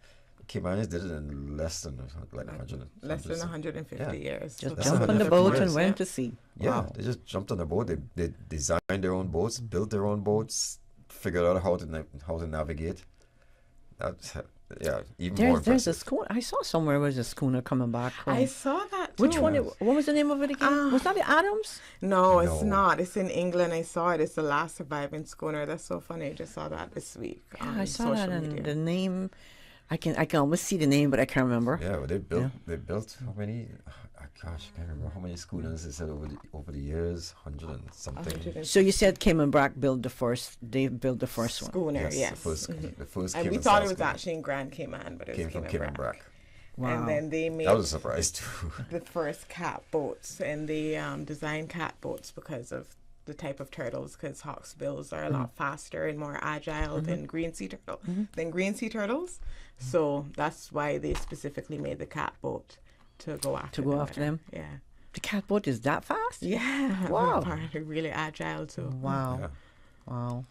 Caymanians did it in less than 150 years. Just So jumped on the boat and went to sea. Yeah, Wow. they just jumped on the boat. They designed their own boats, built their own boats, figured out how to navigate. That's even more impressive. There's a schooner. I saw somewhere was a schooner coming back from. I saw that too. Which one? What was the name of it again? Was that the Adams? No, it's not. It's in England. I saw it. It's the last surviving schooner. That's so funny. I just saw that this week. Yeah, I saw that, and the name. I can almost see the name, but I can't remember. Yeah, well, they built how many? Gosh, I can't remember how many schooners they said over the years. 100 and something. So you said Cayman Brac built the first. They built the first one. Schooner, yes. The first and we thought it was actually in Grand Cayman, but it came was from Cayman Brac. Wow. And then they made that was a surprise too. the first cat boats, and they designed cat boats because of the type of turtles, because hawksbills are a lot faster and more agile than green sea turtles. So that's why they specifically made the cat boat to go after them. Yeah. The cat boat is that fast? Yeah. Wow. They're really agile too. Wow. Yeah. Wow.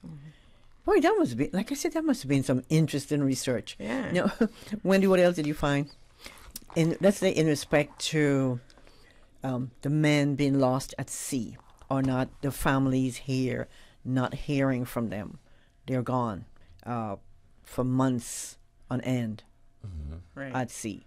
Boy, that must be, like I said, that must have been some interesting research. Yeah. You know, Wendy, what else did you find? Let's say in respect to the men being lost at sea, or not, the families here not hearing from them. They're gone for months on end at sea.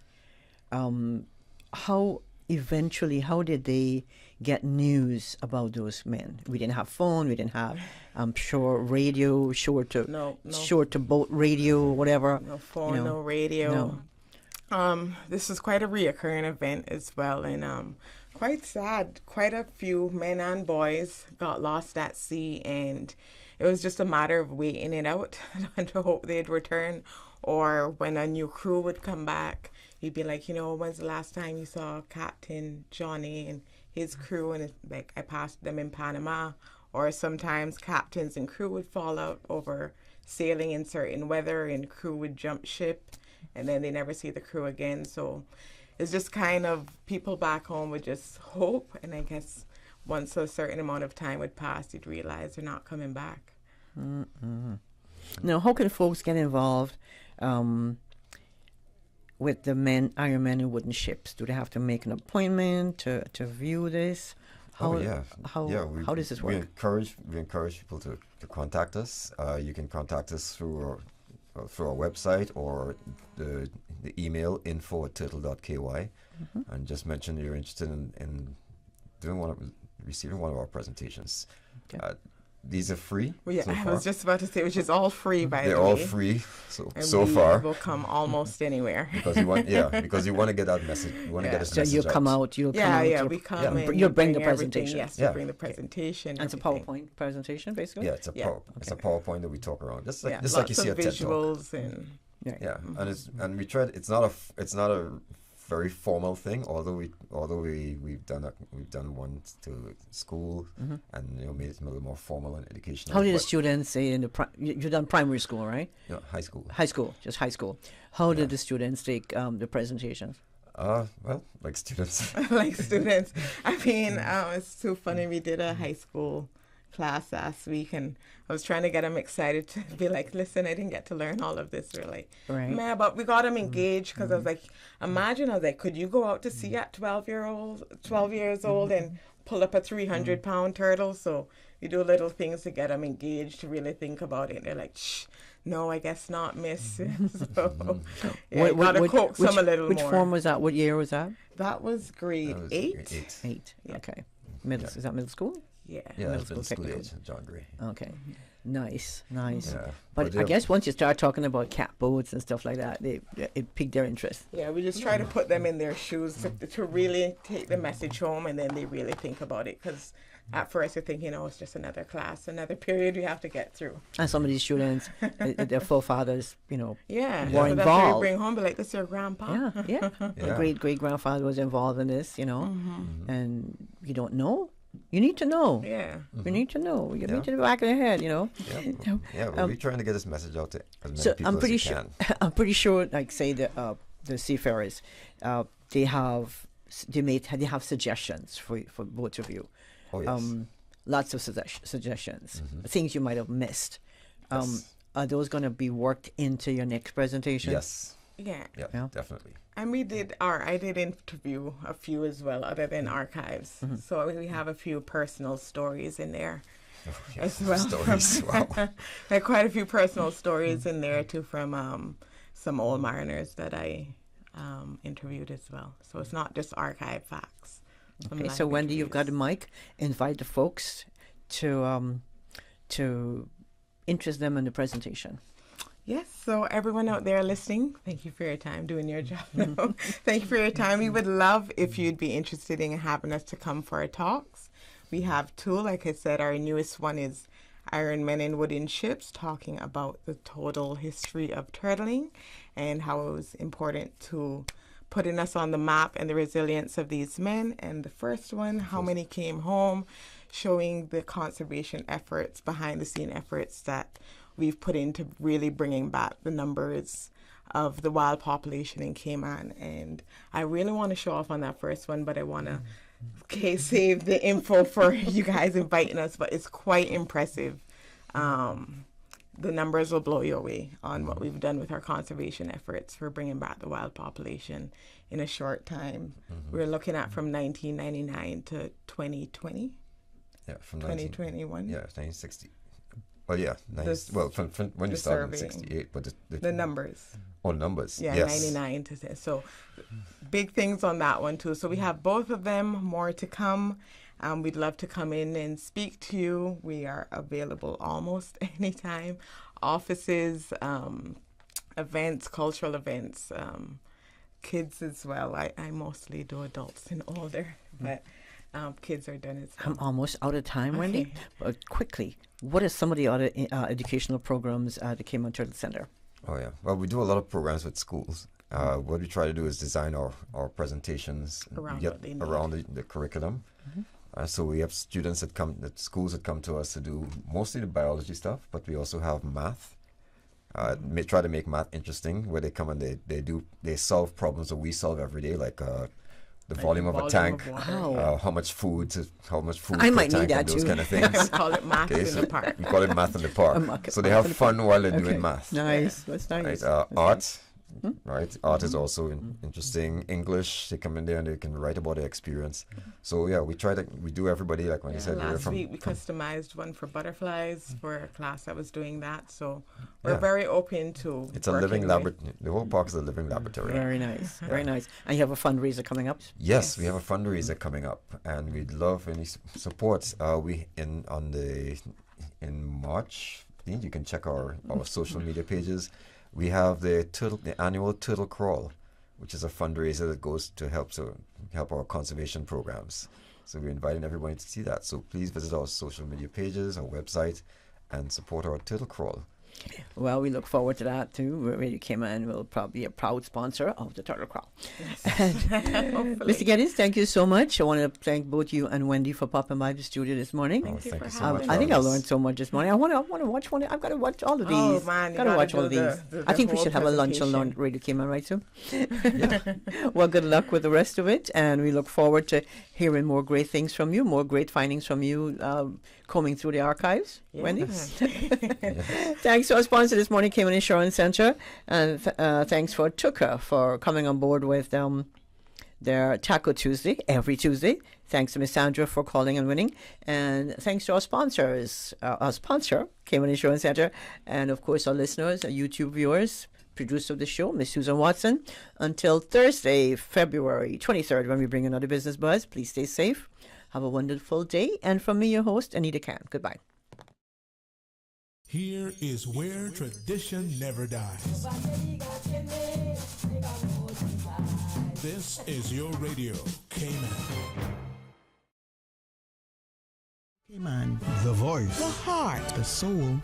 How did they get news about those men? We didn't have phone. We didn't have, I'm sure, radio, short to boat radio, whatever. No phone, no radio. No. This is quite a reoccurring event as well, and quite sad. Quite a few men and boys got lost at sea, and it was just a matter of waiting it out and to hope they'd return. Or when a new crew would come back, you'd be like, when's the last time you saw Captain Johnny and his crew? And it's like, I passed them in Panama. Or sometimes captains and crew would fall out over sailing in certain weather, and crew would jump ship, and then they never see the crew again. So it's just kind of people back home would just hope, and I guess once a certain amount of time would pass, you'd realize they're not coming back. Now, how can folks get involved with the Iron Men and wooden ships? Do they have to make an appointment to view this? How does this work? We encourage people to contact us. You can contact us through our website or the email info@turtle.ky, and just mention you're interested in receiving one of our presentations. Okay. these are free. Well, yeah, so I far. was just about to say, which is all free, by They're the way. all free And so we far. will come almost anywhere. because you want to get that message. You want to get this So message you'll come out. You'll come out. We come and you'll bring the everything. presentation. Yes, you bring the presentation. And it's a PowerPoint presentation, basically. Yeah, it's a PowerPoint that we talk around, just like lots you see of a TED Talk. visuals and and we tried. It's not a very formal thing. Although we've done one to school and made it a little more formal and educational. How did the students say in the you done primary school, right? Yeah, high school. Just high school. How did the students take the presentations? Well, like students. Like students. I mean, it's too funny. We did a high school class last week, and I was trying to get them excited to be like, listen, I didn't get to learn all of this, really. Right. Man, but we got them engaged because I was like, imagine, I was like, could you go out to sea at 12 years old and pull up a 300-pound turtle? So we do little things to get them engaged to really think about it. And they're like, shh, no, I guess not, miss. So got to coax them a little more. Which form was that? What year was that? That was grade 8. Eight. Yeah. Okay. Is that middle school? Yeah, middle school age, John Gray. Okay, nice. Yeah. But I guess once you start talking about cat boats and stuff like that, it piqued their interest. Yeah, we just try to put them in their shoes to really take the message home, and then they really think about it. Because at first you're thinking, oh, it's just another class, another period we have to get through. And some of these students, their forefathers, were so involved. that's what you bring home, be like, this is your grandpa. Yeah. Great grandfather was involved in this, and you don't know. You need to know. Yeah. You need to know. You need to the back of the head, Yeah, we're trying to get this message out to as many people I'm pretty as we sure. can. I'm pretty sure, like say the seafarers, they have suggestions for both of you. Oh yes. Lots of suggestions, things you might have missed. Are those going to be worked into your next presentation? Yes. Yeah, definitely. And I did interview a few as well, other than archives. So we have a few personal stories in there as well. Stories, wow. There are quite a few personal stories in there too from some old mariners that I interviewed as well. So it's not just archive facts. Okay, so Wendy, you've got a mic. Invite the folks to interest them in the presentation. Yes, so everyone out there listening, thank you for your time doing your job. Thank you for your time. We would love if you'd be interested in having us to come for our talks. We have two, like I said, our newest one is Iron Men in Wooden Ships, talking about the total history of turtling and how it was important to putting us on the map and the resilience of these men. And the first one, How Many Came Home, showing the conservation efforts, behind the scene efforts that we've put into really bringing back the numbers of the wild population in Cayman. And I really want to show off on that first one, but I want to save the info for you guys inviting us. But it's quite impressive. The numbers will blow you away on what we've done with our conservation efforts for bringing back the wild population in a short time. We're looking at from 1999 to 2020. Yeah, from 2021. Yeah, 1960. Well, yeah, from when you started in 68, but the numbers. Oh, numbers. Yeah, yes. 99 to say. So big things on that one too. So we have both of them, more to come. We'd love to come in and speak to you. We are available almost anytime. Offices, events, cultural events, kids as well. I mostly do adults and older, but kids are done as well. I'm almost out of time, Wendy. But quickly, what are some of the other educational programs at the Cayman Turtle Center? Oh, yeah. Well, we do a lot of programs with schools. What we try to do is design our presentations around the curriculum. So we have students schools that come to us to do mostly the biology stuff, but we also have math. Try to make math interesting, where they come and they solve problems that we solve every day, like the volume of a tank, how much food I per might tank, need that and those too. kind of things. We call it math in the park. We call it math in the park. So they have fun while they're doing math. Nice, that's nice. Right. Art. Right, art is also interesting. English, they come in there and they can write about their experience. So yeah, we do everybody, like when you said. Last week we customized one for butterflies for a class that was doing that. So we're very open to. It's a living laboratory. The whole park is a living laboratory. Very nice, very nice. And you have a fundraiser coming up. Yes, we have a fundraiser coming up, and we'd love any support. On the in March, you can check our social media pages. We have the annual Turtle Crawl, which is a fundraiser that goes to help our conservation programs. So we're inviting everybody to see that. So please visit our social media pages, our website, and support our Turtle Crawl. Well, we look forward to that too. Radio Cayman will probably be a proud sponsor of the Turtle Crawl. Mr. Geddes, thank you so much. I want to thank both you and Wendy for popping by the studio this morning. Thank you so much. I think I learned so much this morning. I want to watch one. I've got to watch all of these. Oh man, got to watch all of these. I think we should have a lunch and learn Radio Cayman right soon. Well, good luck with the rest of it, and we look forward to hearing more great things from you, more great findings from you, combing through the archives. Yes. Wendy? Thanks to our sponsor this morning, Cayman Insurance Center, and thanks for Tuka for coming on board with their Taco Tuesday, every Tuesday. Thanks to Miss Sandra for calling and winning. And thanks to our sponsors, our sponsor, Cayman Insurance Center, and of course our listeners, our YouTube viewers, producer of the show, Miss Susan Watson. Until Thursday, February 23rd, when we bring another Business Buzz, please stay safe. Have a wonderful day. And from me, your host, Anita Can. Goodbye. Here is where tradition never dies. This is your radio, Cayman. Cayman. The voice. The heart. The soul.